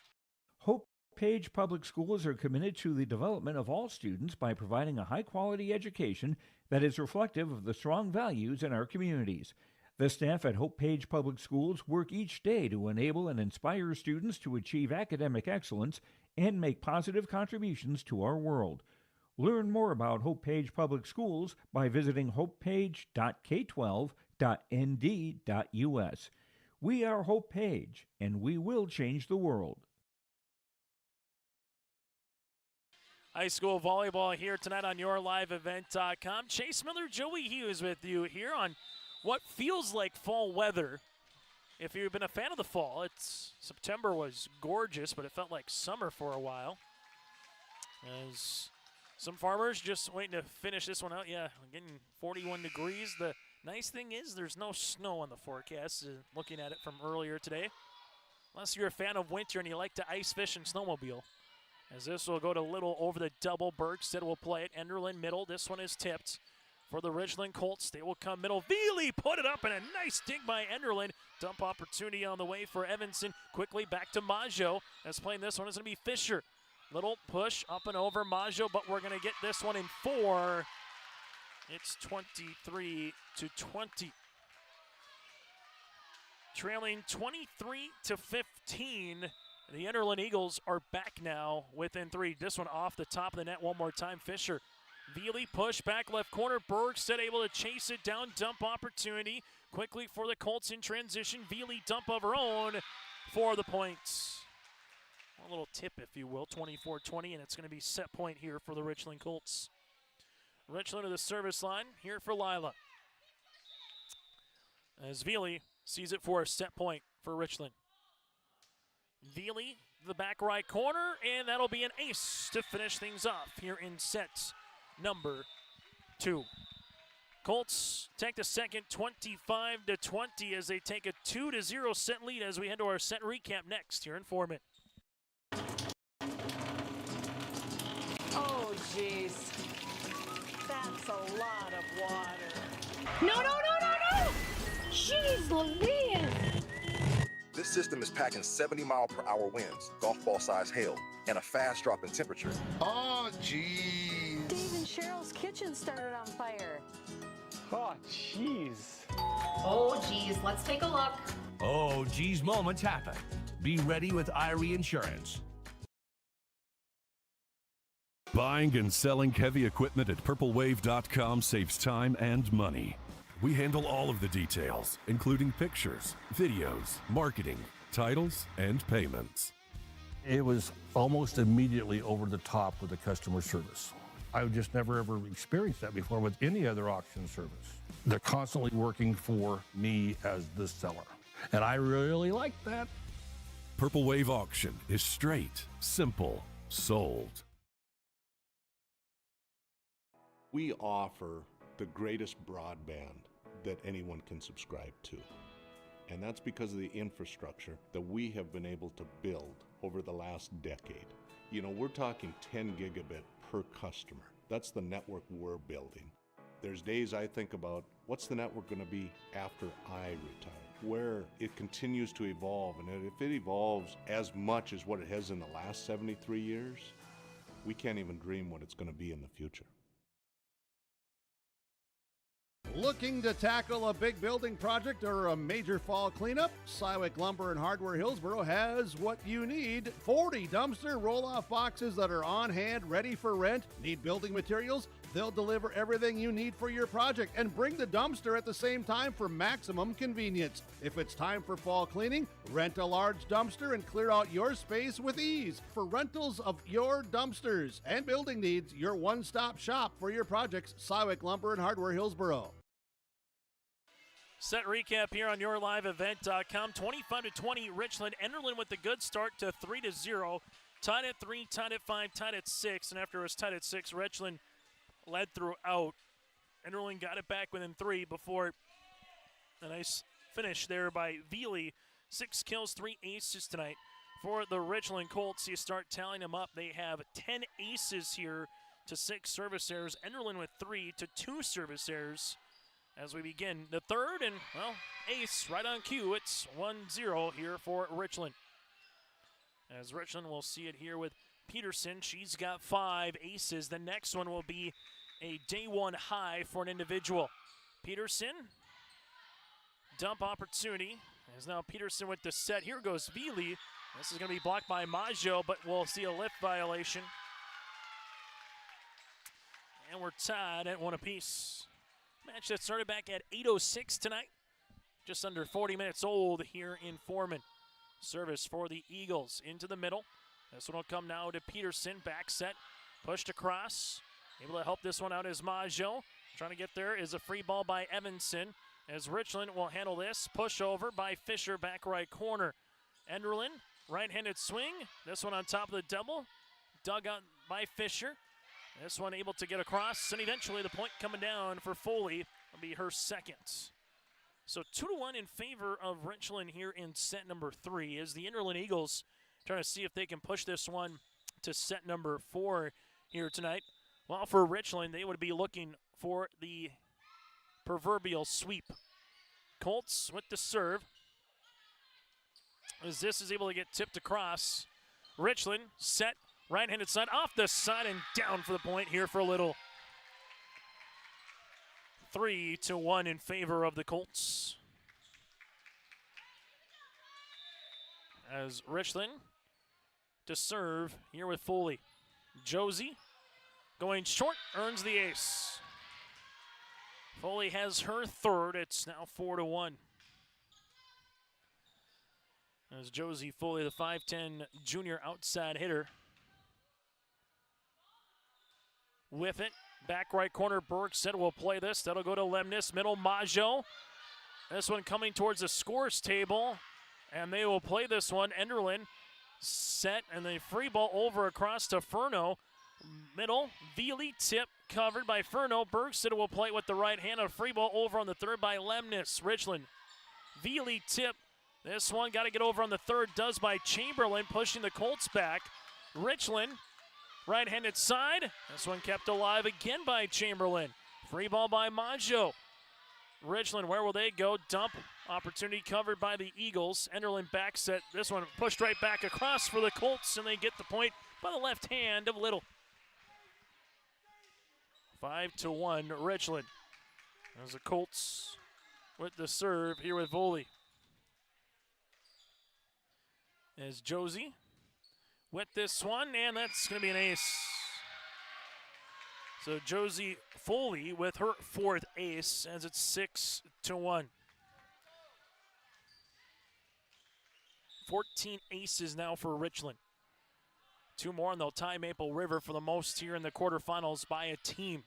Speaker 9: Hope Page Public Schools are committed to the development of all students by providing a high-quality education that is reflective of the strong values in our communities. The staff at Hope Page Public Schools work each day to enable and inspire students to achieve academic excellence and make positive contributions to our world. Learn more about Hope Page Public Schools by visiting hopepage.k12.nd.us. We are Hope Page, and we will change the world.
Speaker 2: High school volleyball here tonight on YourLiveEvent.com. Chase Miller, Joey Hughes with you here on what feels like fall weather. If you've been a fan of the fall, September was gorgeous, but it felt like summer for a while. As some farmers just waiting to finish this one out. Yeah, getting 41 degrees. The nice thing is there's no snow on the forecast, looking at it from earlier today. Unless you're a fan of winter and you like to ice fish and snowmobile. As this will go to Little over the double. Bergstead will play it. Enderlin middle. This one is tipped. for the Richland Colts. They will come middle. Veely put it up, and a nice dig by Enderlin. Dump opportunity on the way for Evanson. Quickly back to Maggio. As playing this one is going to be Fisher. Little push up and over Maggio, but we're going to get this one in 4. It's 23-20. Trailing 23-15. The Enderlin Eagles are back now within 3. This one off the top of the net one more time. Fisher. Veely push back left corner. Bergstedt able to chase it down. Dump opportunity quickly for the Colts in transition. Veely dump of her own for the points. A little tip, if you will, 24-20, and it's going to be set point here for the Richland Colts. Richland to the service line here for Lila. As Veely sees it for a set point for Richland. Veely, the back right corner, and that'll be an ace to finish things off here in set number 2. Colts take the second 25-20 as they take a 2-0 set lead as we head to our set recap next here in Foreman.
Speaker 7: Oh, jeez. That's a lot of water.
Speaker 8: No! Jeez Louise!
Speaker 10: This system is packing 70-mile-per-hour winds, golf ball-sized hail, and a fast drop in temperature.
Speaker 8: Oh, jeez.
Speaker 7: Dave and Cheryl's kitchen started on fire.
Speaker 8: Oh, jeez.
Speaker 24: Oh, geez, let's take a look.
Speaker 25: Oh, geez, moments happen. Be ready with Irie Insurance.
Speaker 26: Buying and selling heavy equipment at purplewave.com saves time and money. We handle all of the details, including pictures, videos, marketing, titles, and payments.
Speaker 27: It was almost immediately over the top with the customer service. I've just never ever experienced that before with any other auction service. They're constantly working for me as the seller, and I really like that.
Speaker 26: Purple Wave Auction is straight, simple, sold.
Speaker 28: We offer the greatest broadband that anyone can subscribe to. And that's because of the infrastructure that we have been able to build over the last decade. You know, we're talking 10 gigabit per customer. That's the network we're building. There's days I think about what's the network going to be after I retire, where it continues to evolve. And if it evolves as much as what it has in the last 73 years, we can't even dream what it's going to be in the future.
Speaker 1: Looking to tackle a big building project or a major fall cleanup? Sywick Lumber and Hardware Hillsboro has what you need. 40 dumpster roll-off boxes that are on hand, ready for rent. Need building materials? They'll deliver everything you need for your project and bring the dumpster at the same time for maximum convenience. If it's time for fall cleaning, rent a large dumpster and clear out your space with ease. For rentals of your dumpsters and building needs, your one-stop shop for your projects, Sywick Lumber and Hardware Hillsboro.
Speaker 2: Set recap here on yourliveevent.com. 25-20, Richland. Enderlin with the good start to 3-0. Tied at 3, tied at 5, tied at 6. And after it was tied at 6, Richland led throughout. Enderlin got it back within 3 before a nice finish there by Veely. 6 kills, 3 aces tonight for the Richland Colts. You start tallying them up. They have 10 aces here to 6 service errors. Enderlin with 3 to 2 service errors. As we begin the third, and, well, ace right on cue. It's 1-0 here for Richland. As Richland will see it here with Peterson. She's got 5 aces. The next one will be a day 1 high for an individual. Peterson, dump opportunity. As now Peterson with the set. Here goes Veely. This is going to be blocked by Maggio, but we'll see a lift violation. And we're tied at 1 apiece. Match that started back at 8:06 tonight. Just under 40 minutes old here in Foreman. Service for the Eagles into the middle. This one will come now to Peterson. Back set, pushed across. Able to help this one out is Maggio. Trying to get there is a free ball by Evanson. As Richland will handle this. Push over by Fisher, back right corner. Enderlin, right-handed swing. This one on top of the double. Dug out by Fisher. This one able to get across, and eventually the point coming down for Foley will be her second. So 2-1 in favor of Richland here in set number 3 as the Enderlin Eagles trying to see if they can push this one to set number 4 here tonight. While for Richland, they would be looking for the proverbial sweep. Colts with the serve. As this is able to get tipped across. Richland set, right-handed side, off the side and down for the point here for Little. 3-1 in favor of the Colts. As Richland to serve here with Foley. Josie going short, earns the ace. Foley has her third. It's now 4-1. As Josie Foley, the 5'10 junior outside hitter. With it, back right corner, Bergstedt will play this. That'll go to Lemnis, middle, Maggio. This one coming towards the scores table, and they will play this one. Enderlin set, and the free ball over across to Furno. Middle, Veely tip, covered by Furno. Bergstedt will play it with the right hand. A free ball over on the third by Lemnis. Richland, Veely tip. This one got to get over on the third, does by Chamberlain, pushing the Colts back. Richland, right-handed side. This one kept alive again by Chamberlain. Free ball by Maggio. Richland, where will they go? Dump, opportunity covered by the Eagles. Enderlin back set. This one pushed right back across for the Colts, and they get the point by the left hand of Little. 5-1 Richland. As the Colts with the serve here with Voley. As Josie with this one, and that's going to be an ace. So Josie Foley with her fourth ace, as it's 6-1. 14 aces now for Richland. 2 more, and they'll tie Maple River for the most here in the quarterfinals by a team.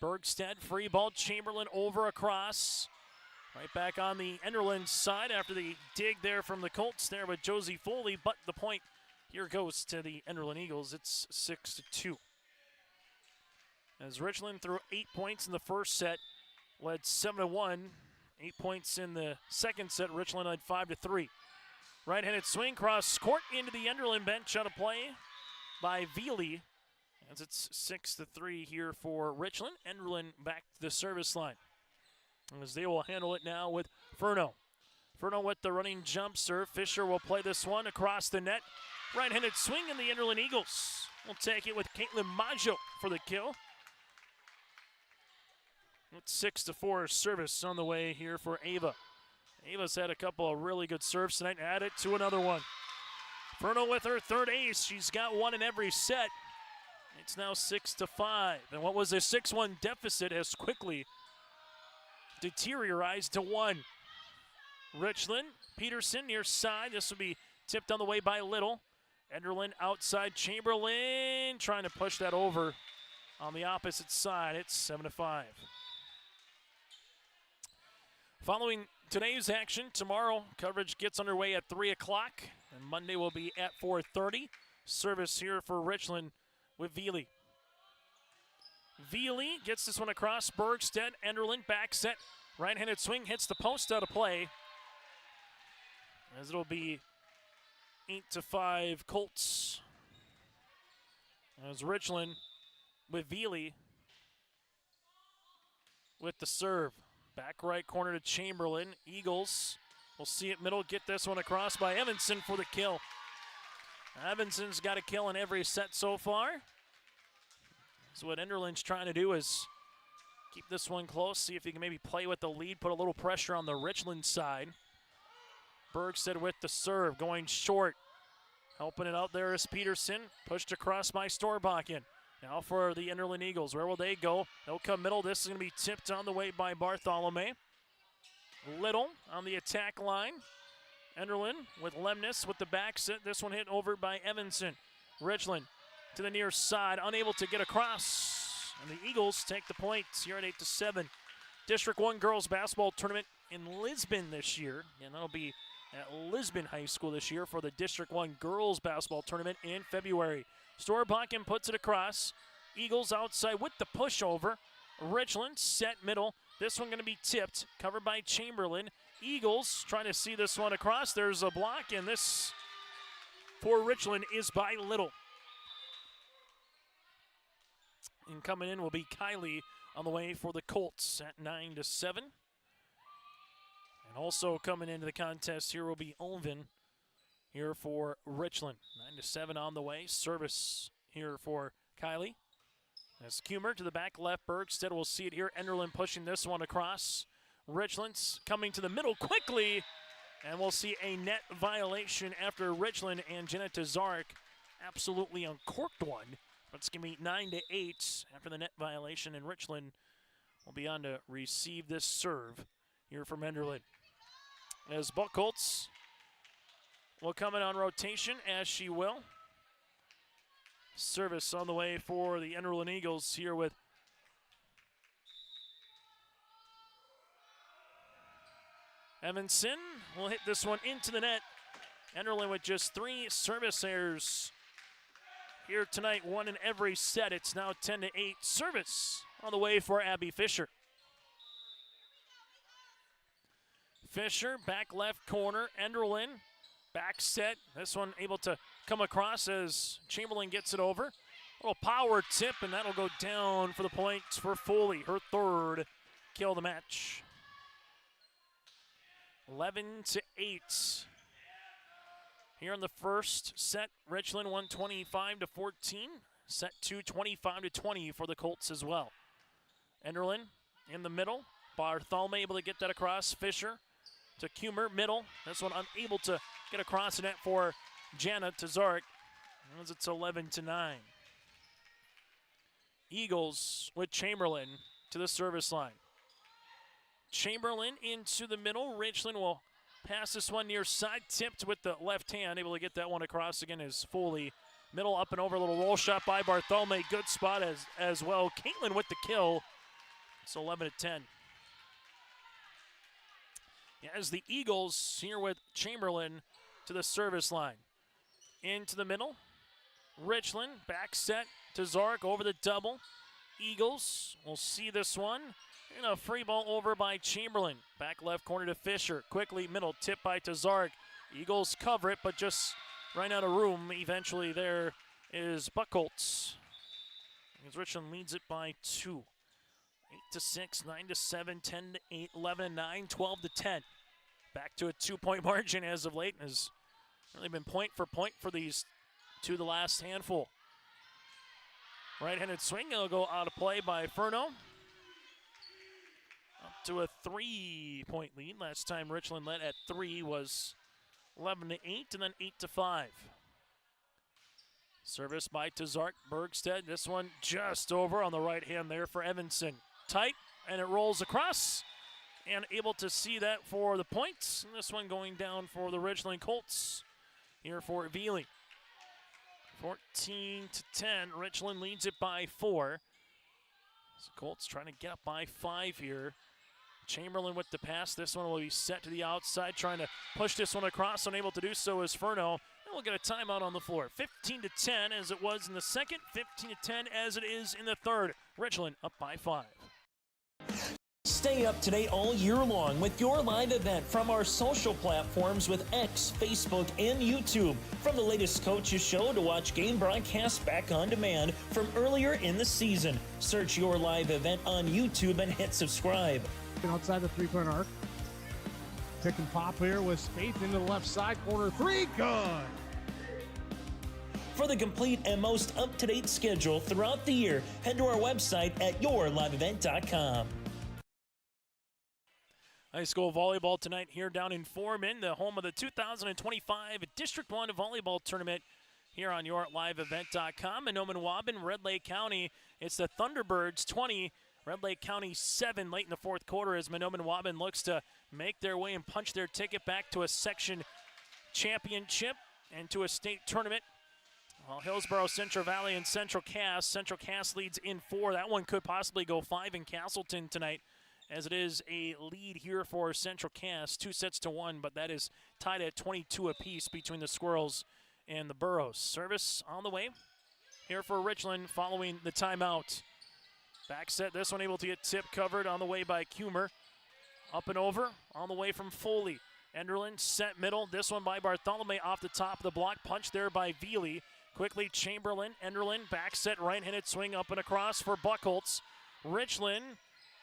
Speaker 2: Bergstedt, free ball, Chamberlain over across. Right back on the Enderlin side after the dig there from the Colts there with Josie Foley, but the point here goes to the Enderlin Eagles. It's 6-2. As Richland threw 8 points in the first set, led 7-1. 8 points in the second set, Richland led 5-3. Right-handed swing cross court into the Enderlin bench on a play by Veely. As it's 6-3 here for Richland. Enderlin back to the service line. As they will handle it now with Furno. Furno with the running jump serve. Fisher will play this one across the net. Right-handed swing, and the Enderlin Eagles will take it with Caitlin Maggio for the kill. It's 6-4 service on the way here for Ava. Ava's had a couple of really good serves tonight. Add it to another one. Furno with her third ace. She's got one in every set. It's now 6-5. And what was a 6-1 deficit has quickly deteriorized to 1. Richland, Peterson near side. This will be tipped on the way by Little. Enderlin outside. Chamberlain trying to push that over on the opposite side. It's 7-5. Following today's action, tomorrow coverage gets underway at 3 o'clock, and Monday will be at 4:30. Service here for Richland with Veely. Veely gets this one across. Bergstedt, Enderlin, back set. Right-handed swing hits the post out of play. As it'll be 8-5 Colts. As Richland with Veely with the serve. Back right corner to Chamberlain. Eagles will see it middle. Get this one across by Evanson for the kill. Evanson's got a kill in every set so far. So what Enderlin's trying to do is keep this one close, see if he can maybe play with the lead, put a little pressure on the Richland side. Bergstedt with the serve, going short. Helping it out there is Peterson. Pushed across by Storbakken. Now for the Enderlin Eagles. Where will they go? They'll come middle. This is going to be tipped on the way by Bartholomew. Little on the attack line. Enderlin with Lemnis with the back set. This one hit over by Evanson. Richland to the near side, unable to get across. And the Eagles take the points here at 8-7. District 1 girls basketball tournament in Lisbon this year. And that'll be at Lisbon High School this year for the District 1 girls basketball tournament in February. Storbakken puts it across. Eagles outside with the pushover. Richland set middle. This one going to be tipped, covered by Chamberlain. Eagles trying to see this one across. There's a block, and this for Richland is by Little. And coming in will be Kylie on the way for the Colts at 9-7. And also coming into the contest here will be Ulven here for Richland. 9-7 on the way. Service here for Kylie. As Kummer to the back left. Bergstead will see it here. Enderlin pushing this one across. Richland's coming to the middle quickly. And we'll see a net violation after Richland and Jenna Tazark absolutely uncorked one. But it's going to be 9-8 after the net violation. And Richland will be on to receive this serve here from Enderlin. As Buchholz will come in on rotation, as she will. Service on the way for the Enderlin Eagles here with Evanson. Will hit this one into the net. Enderlin with just 3 service errors here tonight, 1 in every set. It's now 10-8. Service on the way for Abby Fisher. Fisher, back left corner. Enderlin, back set. This one able to come across as Chamberlain gets it over. A little power tip, and that'll go down for the points for Foley. Her 3rd kill of the match. 11-8. Here in the first set, Richland 125-14. Set 2, 25-20 for the Colts as well. Enderlin in the middle. Bartholomew able to get that across. Fisher to Kummer, middle. This one unable to get across the net for Jana Tazark, as it's 11-9. Eagles with Chamberlain to the service line. Chamberlain into the middle. Richland will pass this one near side, tipped with the left hand, able to get that one across again as Foley. Middle up and over, a little roll shot by Bartholomew. Good spot as well. Caitlin with the kill. It's 11-10. As the Eagles here with Chamberlain to the service line. Into the middle. Richland, back set to Zark over the double. Eagles will see this one. And a free ball over by Chamberlain. Back left corner to Fisher. Quickly middle, tip by Tazark. Eagles cover it, but just ran out of room. Eventually there is Buchholz. As Richland leads it by 2. 8-6, 9-7, 10-8, 11-9, 12-10. Back to a 2-point margin as of late. Has really been point for these two the last handful. Right-handed swing, it'll go out of play by Furno. Up to a 3-point lead. Last time Richland led at 3 was 11-8 and then 8-5. Service by Tazark. Bergstead. This one just over on the right hand there for Evanson. Tight, and it rolls across. And able to see that for the points. And this one going down for the Richland Colts here for Veely. 14-10. Richland leads it by 4. So Colts trying to get up by 5 here. Chamberlain with the pass. This one will be set to the outside, trying to push this one across. Unable to do so is Furno. And we'll get a timeout on the floor. 15-10 as it was in the second. 15-10 as it is in the third. Richland up by 5.
Speaker 6: Stay up to date all year long with your live event from our social platforms with X, Facebook, and YouTube. From the latest coaches show to watch game broadcasts back on demand from earlier in the season. Search your live event on YouTube and hit subscribe.
Speaker 11: Outside the three-point arc. Pick and pop here with Spaeth into the left side corner. 3, good.
Speaker 6: For the complete and most up-to-date schedule throughout the year, head to our website at yourliveevent.com.
Speaker 2: High school volleyball tonight here down in Foreman, the home of the 2025 District 1 Volleyball Tournament here on yourliveevent.com. In Oman-Waban, Red Lake County, it's the Thunderbirds 20, Red Lake County 7 late in the fourth quarter as Manoman-Waban looks to make their way and punch their ticket back to a section championship and to a state tournament. While Hillsborough, Central Valley, and Central Cass leads in 4. That one could possibly go 5 in Castleton tonight, as it is a lead here for Central Cass, 2-1, but that is tied at 22 apiece between the Squirrels and the Burros. Service on the way here for Richland following the timeout. Back set, this one able to get tip covered on the way by Kummer. Up and over on the way from Foley. Enderlin set middle, this one by Bartholomew off the top of the block, punch there by Veely. Quickly Chamberlain, Enderlin, back set, right-handed swing up and across for Buchholz. Richland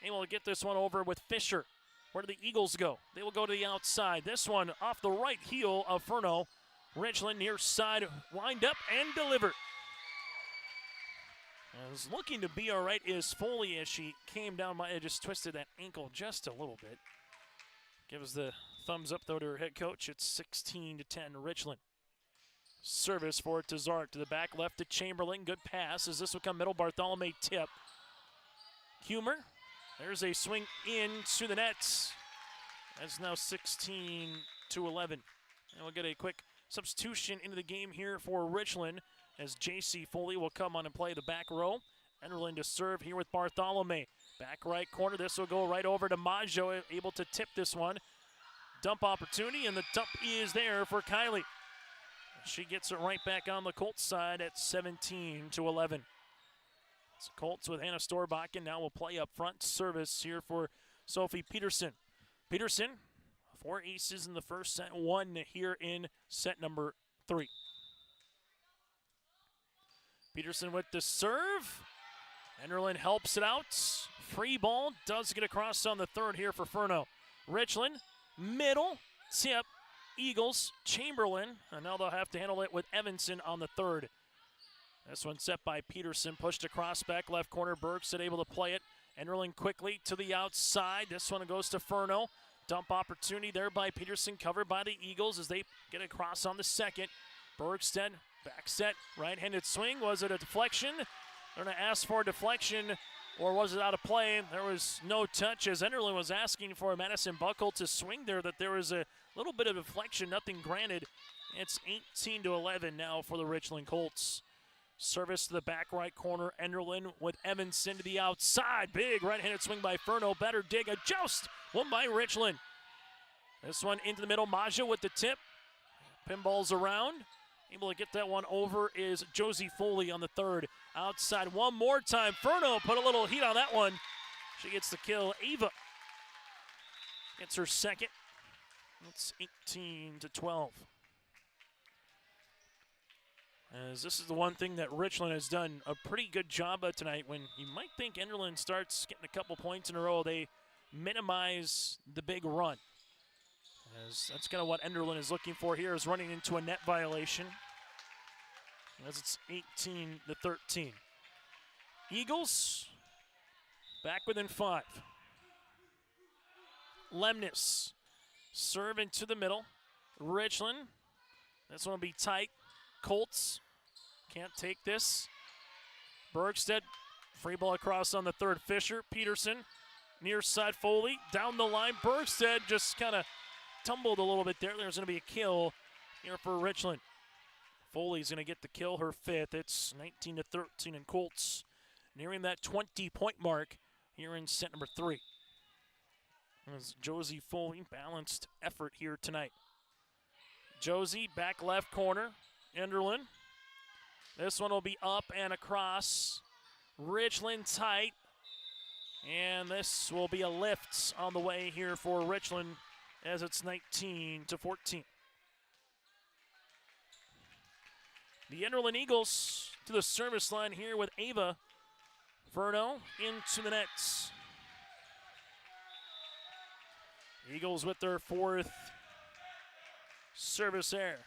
Speaker 2: able to get this one over with Fisher. Where do the Eagles go? They will go to the outside. This one off the right heel of Furno. Richland near side, wind up and delivered. As looking to be all right is Foley as she came down, just twisted that ankle just a little bit. Gives the thumbs up though to her head coach. It's 16-10 Richland. Service for it to Zark to the back left to Chamberlain. Good pass as this will come middle. Bartholomew tip. Humer. There's a swing in to the nets. That's now 16-11. And we'll get a quick substitution into the game here for Richland as J.C. Foley will come on and play the back row. Enderlin to serve here with Bartholomew. Back right corner. This will go right over to Maggio, able to tip this one. Dump opportunity, and the dump is there for Kylie. She gets it right back on the Colts side at 17-11. So Colts with Hannah Storbakken now will play up front. Service here for Sophie Peterson. Peterson, 4 aces in the first set, 1 here in set number 3. Peterson with the serve. Enderlin helps it out. Free ball does get across on the third here for Furno. Richland, middle, tip, Eagles, Chamberlain, and now they'll have to handle it with Evanson on the third. This one set by Peterson, pushed across back left corner. Bergstead able to play it. Enderlin quickly to the outside. This one goes to Furno. Dump opportunity there by Peterson, covered by the Eagles as they get across on the second. Bergstead, back set, right-handed swing. Was it a deflection? They're going to ask for a deflection, or was it out of play? There was no touch as Enderlin was asking for Madison Buckle to swing there, that there was a little bit of deflection, nothing granted. It's 18-11 now for the Richland Colts. Service to the back right corner. Enderlin with Evanson to the outside. Big right-handed swing by Furno. Better dig. A joust. Won by Richland. This one into the middle. Maggio with the tip. Pinballs around. Able to get that one over is Josie Foley on the third. Outside one more time. Furno put a little heat on that one. She gets the kill. Ava gets her second. It's 18-12. As this is the one thing that Richland has done a pretty good job of tonight. When you might think Enderlin starts getting a couple points in a row, they minimize the big run. As that's kind of what Enderlin is looking for here, is running into a net violation. As it's 18-13. Eagles back within 5. Lemnis serve into the middle. Richland. This one will be tight. Colts can't take this. Bergstead, free ball across on the third. Fisher, Peterson, near side Foley, down the line. Bergstead just kind of tumbled a little bit there. There's going to be a kill here for Richland. Foley's going to get the kill, her 5th. It's 19-13, and Colts nearing that 20-point mark here in set number 3. As Josie Foley, balanced effort here tonight. Josie, back left corner. Enderlin. This one will be up and across. Richland tight. And this will be a lift on the way here for Richland as it's 19-14. The Enderlin Eagles to the service line here with Ava. Furno into the nets. Eagles with their 4th service error.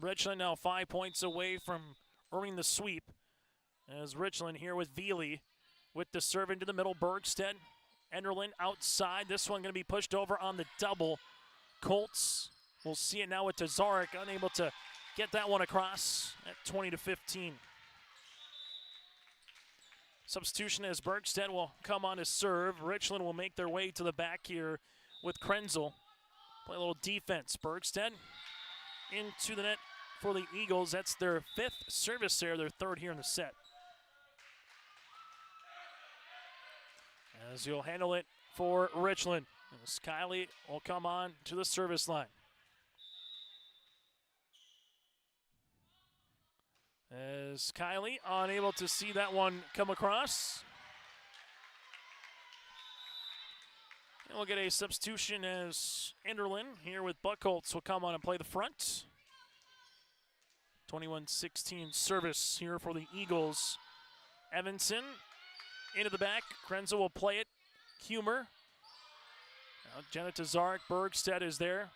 Speaker 2: Richland now 5 points away from earning the sweep. As Richland here with Veely with the serve into the middle. Bergstead, Enderlin outside. This one going to be pushed over on the double. Colts, we'll see it now with Tazarek, unable to get that one across at 20-15. Substitution as Bergstead will come on to serve. Richland will make their way to the back here with Krenzel. Play a little defense. Bergstead into the net for the Eagles. That's their 5th service there, their 3rd here in the set. As you'll handle it for Richland. As Kylie will come on to the service line. As Kylie unable to see that one come across. And we'll get a substitution as Enderlin here with Buckholtz will come on and play the front. 21-16 service here for the Eagles. Evanson into the back. Krenzel will play it. Humer. Now Jenna Tazarek. Bergstedt is there.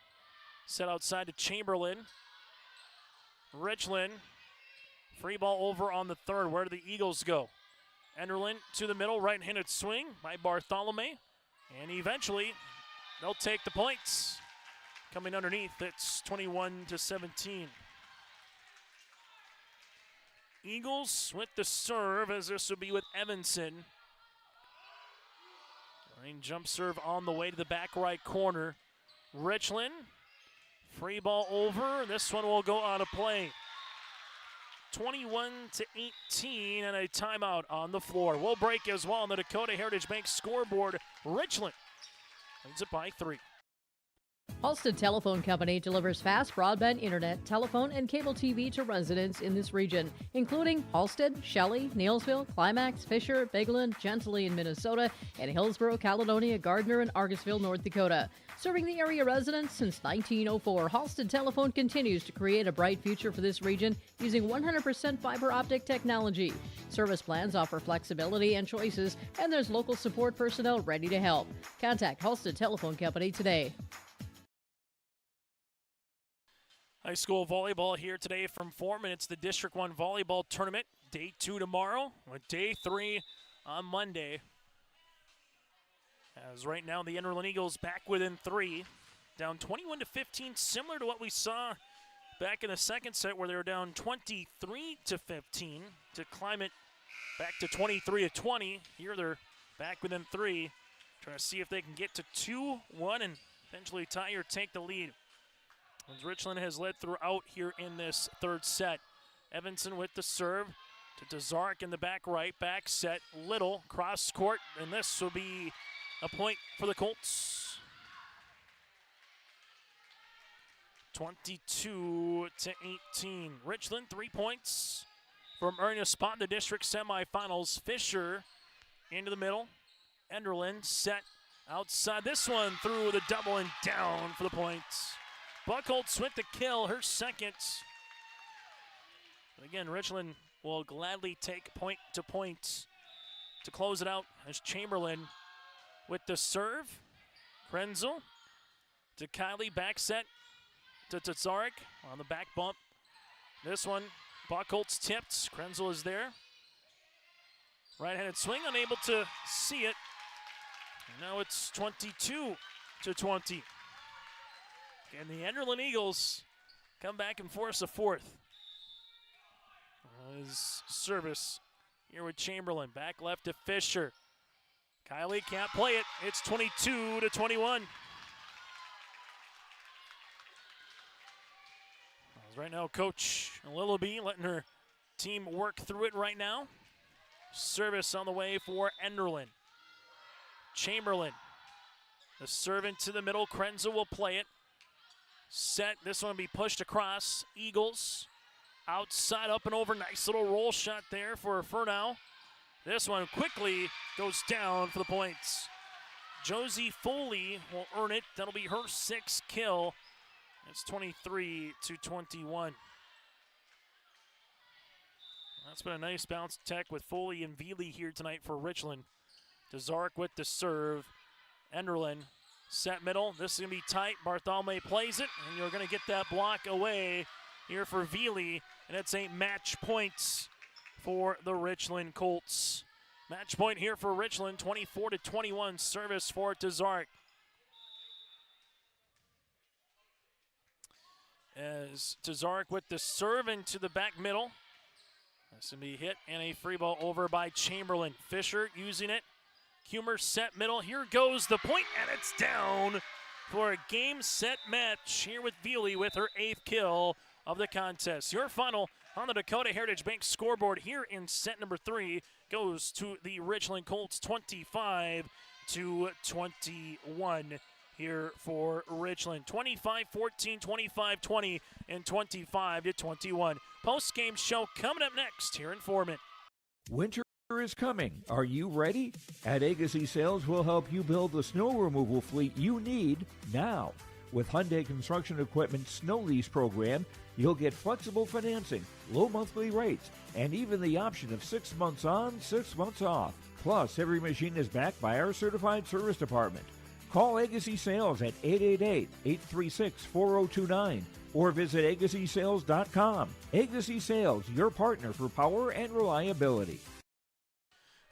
Speaker 2: Set outside to Chamberlain. Richland. Free ball over on the third. Where do the Eagles go? Enderlin to the middle. Right-handed swing by Bartholomew. And eventually, they'll take the points. Coming underneath, it's 21-17. Eagles with the serve, as this will be with Evanson. Line jump serve on the way to the back right corner. Richland, free ball over. This one will go out of play. 21-18 and a timeout on the floor. We'll break as well on the Dakota Heritage Bank scoreboard. Richland leads it by 3.
Speaker 12: Halstead Telephone Company delivers fast broadband internet, telephone, and cable TV to residents in this region, including Halstead, Shelley, Neilsville, Climax, Fisher, Bigland, Gentilly in Minnesota, and Hillsborough, Caledonia, Gardner, and Argosville, North Dakota. Serving the area residents since 1904, Halstead Telephone continues to create a bright future for this region using 100% fiber optic technology. Service plans offer flexibility and choices, and there's local support personnel ready to help. Contact Halstead Telephone Company today.
Speaker 2: High school volleyball here today from Foreman. It's the District 1 volleyball tournament. Day 2 tomorrow, with day 3 on Monday. As right now the Enderlin Eagles back within 3. Down 21-15, similar to what we saw back in the second set where they were down 23-15 to climb it back to 23-20. Here they're back within 3. Trying to see if they can get to 2-1 and eventually tie or take the lead. As Richland has led throughout here in this third set. Evanson with the serve to Tazarek in the back right. Back set, Little, cross court, and this will be a point for the Colts. 22-18. Richland, 3 points from earning a spot in the district semifinals. Fisher into the middle. Enderlin set outside. This one through the double and down for the points. Buckholtz with the kill, her second. But again, Richland will gladly take point to close it out as Chamberlain with the serve. Krenzel to Kylie, back set to Tazarek on the back bump. This one, Buckholtz tipped. Krenzel is there. Right-handed swing, unable to see it. And now it's 22-20. And the Enderlin Eagles come back and force a fourth. His service here with Chamberlain. Back left to Fisher. Kylie can't play it. It's 22-21. Right now, Coach Lillaby letting her team work through it right now. Service on the way for Enderlin. Chamberlain. The serve into the middle. Krenzel will play it. Set, this one will be pushed across. Eagles outside, up and over. Nice little roll shot there for Furnow. This one quickly goes down for the points. Josie Foley will earn it. That'll be her 6th kill. It's 23-21. That's been a nice bounce attack with Foley and Veely here tonight for Richland. Tazarek with the serve. Enderlin. Set middle, this is going to be tight. Bartholomew plays it, and you're going to get that block away here for Veely, and it's a match point for the Richland Colts. Match point here for Richland, 24-21, service for Tazarek. As Tazarek with the serve into the back middle. This will be hit, and a free ball over by Chamberlain. Fisher using it. Humer set middle. Here goes the point, and it's down for a game set match here with Veely with her 8th kill of the contest. Your final on the Dakota Heritage Bank scoreboard here in set number 3 goes to the Richland Colts, 25-21 here for Richland. 25-14, 25-20, and 25-21. Post-game show coming up next here in Foreman.
Speaker 9: Winter is coming. Are you ready? At Agassi Sales, we'll help you build the snow removal fleet you need now. With Hyundai Construction Equipment Snow Lease Program, you'll get flexible financing, low monthly rates, and even the option of 6 months on, 6 months off. Plus, every machine is backed by our certified service department. Call Agassi Sales at 888-836-4029 or visit agassisales.com. Agassi Sales, your partner for power and reliability.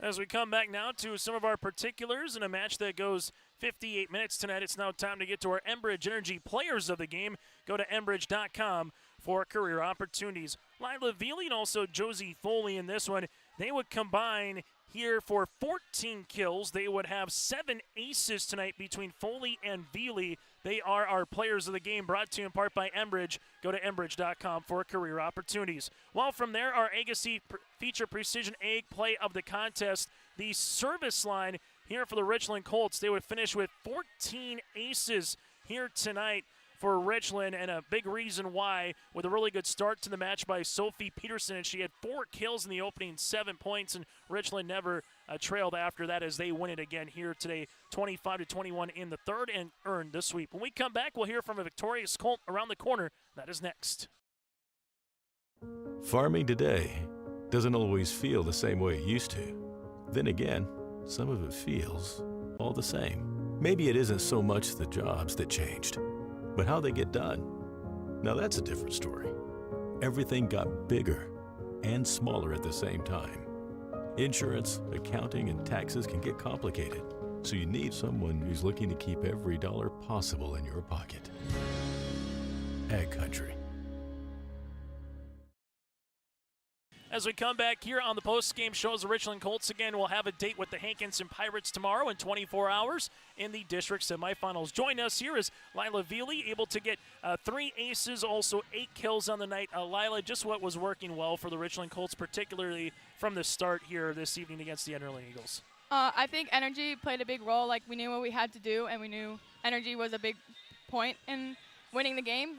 Speaker 2: As we come back now to some of our particulars in a match that goes 58 minutes tonight, it's now time to get to our Enbridge Energy players of the game. Go to enbridge.com for career opportunities. Lila Veely and also Josie Foley in this one, they would combine here for 14 kills. They would have 7 aces tonight between Foley and Veely. They are our players of the game, brought to you in part by Enbridge. Go to enbridge.com for career opportunities. Well, from there, our Agassi feature Precision Egg play of the contest. The service line here for the Richland Colts, they would finish with 14 aces here tonight for Richland, and a big reason why, with a really good start to the match by Sophie Peterson, and she had 4 kills in the opening 7 points, and Richland never trailed after that as they win it again here today, 25-21 in the third, and earned the sweep. When we come back, we'll hear from a victorious Colt around the corner. That is next.
Speaker 13: Farming today doesn't always feel the same way it used to. Then again, some of it feels all the same. Maybe it isn't so much the jobs that changed, but how they get done. Now that's a different story. Everything got bigger and smaller at the same time. Insurance, accounting, and taxes can get complicated, so you need someone who's looking to keep every dollar possible in your pocket. Ag Country.
Speaker 2: As we come back here on the post-game shows, the Richland Colts again will have a date with the Hankinson Pirates tomorrow in 24 hours in the district semifinals. Join us here is Lila Veely, able to get 3 aces, also 8 kills on the night. Lila, just what was working well for the Richland Colts, particularly from the start here this evening against the Enderlin Eagles?
Speaker 14: I think energy played a big role. Like, we knew what we had to do, and we knew energy was a big point in winning the game.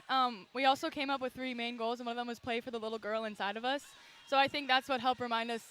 Speaker 14: We also came up with 3 main goals, and one of them was play for the little girl inside of us. So I think that's what helped remind us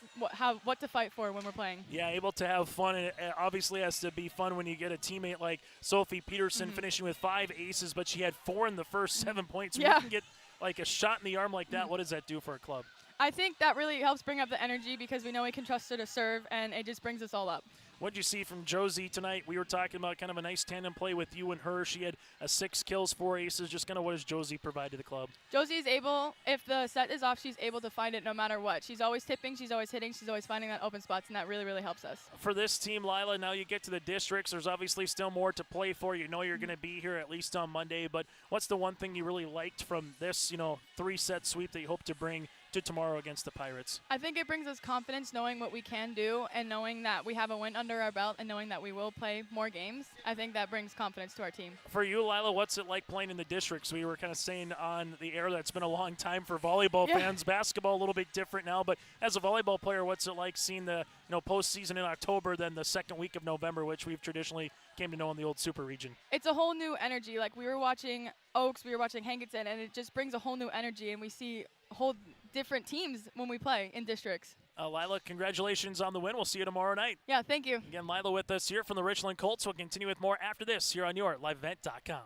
Speaker 14: what to fight for when we're playing. Yeah,
Speaker 2: able to have fun, and it obviously has to be fun when you get a teammate like Sophie Peterson finishing with 5 aces, but she had 4 in the first 7 points. When you can get like a shot in the arm like that, what does that do for a club?
Speaker 14: I think that really helps bring up the energy because we know we can trust her to serve, and it just brings us all up.
Speaker 2: What did you see from Josie tonight? We were talking about kind of a nice tandem play with you and her. She had 6 kills, 4 aces. Just kind of what does Josie provide to the club?
Speaker 14: Josie's able, if the set is off, she's able to find it no matter what. She's always tipping, she's always hitting, she's always finding that open spots, and that really, really helps us.
Speaker 2: For this team, Lila, now you get to the districts. There's obviously still more to play for. You know you're going to be here at least on Monday, but what's the one thing you really liked from this, 3-set sweep that you hope to bring to tomorrow against the Pirates?
Speaker 14: I think it brings us confidence knowing what we can do and knowing that we have a win under our belt and knowing that we will play more games. I think that brings confidence to our team.
Speaker 2: For you, Lila, what's it like playing in the districts? We were kind of saying on the air that it's been a long time for volleyball fans. Basketball a little bit different now, but as a volleyball player, what's it like seeing the postseason in October, then the second week of November, which we've traditionally came to know in the old super region?
Speaker 14: It's a whole new energy. Like, we were watching Oaks, we were watching Hankinson, and it just brings a whole new energy, and we see whole different teams when we play in districts.
Speaker 2: Lila, congratulations on the win. We'll see you tomorrow night.
Speaker 14: Yeah, thank you.
Speaker 2: Again, Lila with us here from the Richland Colts. We'll continue with more after this here on your LiveEvent.com.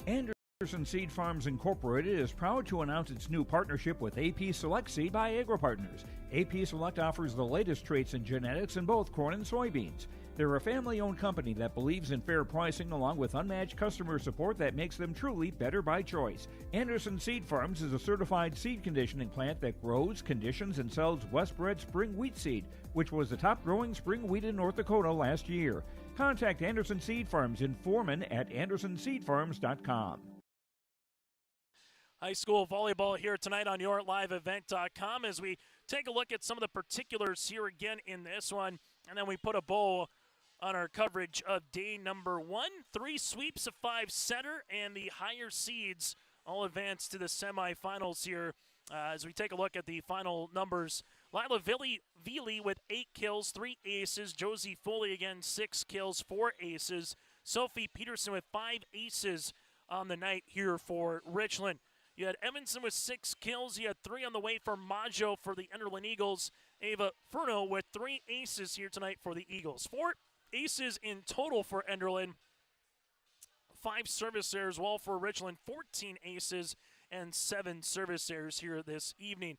Speaker 9: Anderson Seed Farms Incorporated is proud to announce its new partnership with AP Select Seed by AgroPartners. AP Select offers the latest traits in genetics in both corn and soybeans. They're a family-owned company that believes in fair pricing along with unmatched customer support that makes them truly better by choice. Anderson Seed Farms is a certified seed conditioning plant that grows, conditions, and sells Westbred spring wheat seed, which was the top-growing spring wheat in North Dakota last year. Contact Anderson Seed Farms in Foreman at andersonseedfarms.com.
Speaker 2: High school volleyball here tonight on your LiveEvent.com as we take a look at some of the particulars here again in this one, and then we put a bow on our coverage of day number 1. 3 sweeps of 5 center, and the higher seeds all advance to the semifinals here. As we take a look at the final numbers, Lila Veely with 8 kills, 3 aces. Josie Foley again, 6 kills, 4 aces. Sophie Peterson with 5 aces on the night here for Richland. You had Evanson with 6 kills. You had 3 on the way for Maggio for the Enderlin Eagles. Ava Furno with 3 aces here tonight for the Eagles. 4 aces in total for Enderlin. 5 service errors, while for Richland, 14 aces and 7 service errors here this evening.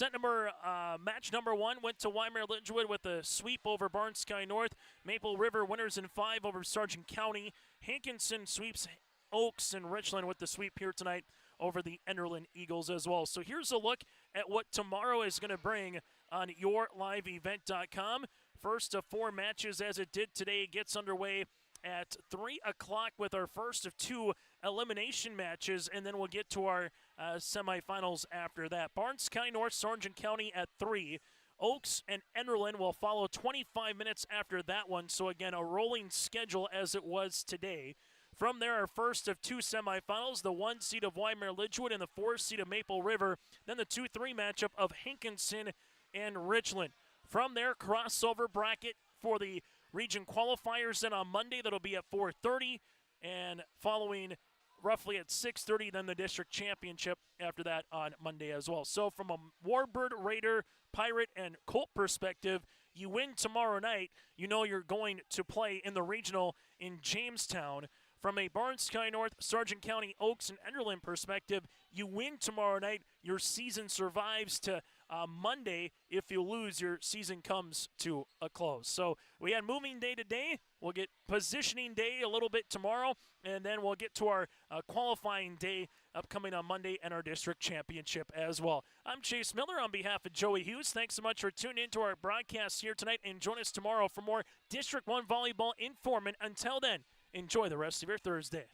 Speaker 2: Match number 1 went to Weimar Lidgewood with a sweep over Barn Sky North. Maple River winners in 5 over Sargent County. Hankinson sweeps Oaks and Richland with the sweep here tonight over the Enderlin Eagles as well. So here's a look at what tomorrow is going to bring on yourliveevent.com. First of 4 matches, as it did today, gets underway at 3 o'clock with our first of 2 elimination matches, and then we'll get to our semifinals after that. Barn Sky North, Sargent County at 3. Oaks and Enderlin will follow 25 minutes after that one. So again, a rolling schedule as it was today. From there, our first of 2 semifinals, the 1 seed of Weimar Lidgewood and the 4 seed of Maple River. Then the 2-3 matchup of Hankinson and Richland. From there, crossover bracket for the region qualifiers. Then on Monday, that'll be at 4:30, and following roughly at 6:30, then the district championship after that on Monday as well. So from a Warbird, Raider, Pirate, and Colt perspective, you win tomorrow night, you know you're going to play in the regional in Jamestown. From a Barn Sky North, Sargent County, Oaks, and Enderlin perspective, you win tomorrow night, your season survives to Monday. If you lose, your season comes to a close. So we had moving day today. We'll get positioning day a little bit tomorrow, and then we'll get to our qualifying day upcoming on Monday and our district championship as well. I'm Chase Miller on behalf of Joey Hughes. Thanks so much for tuning into our broadcast here tonight, and join us tomorrow for more District 1 Volleyball in Foreman. Until then, enjoy the rest of your Thursday.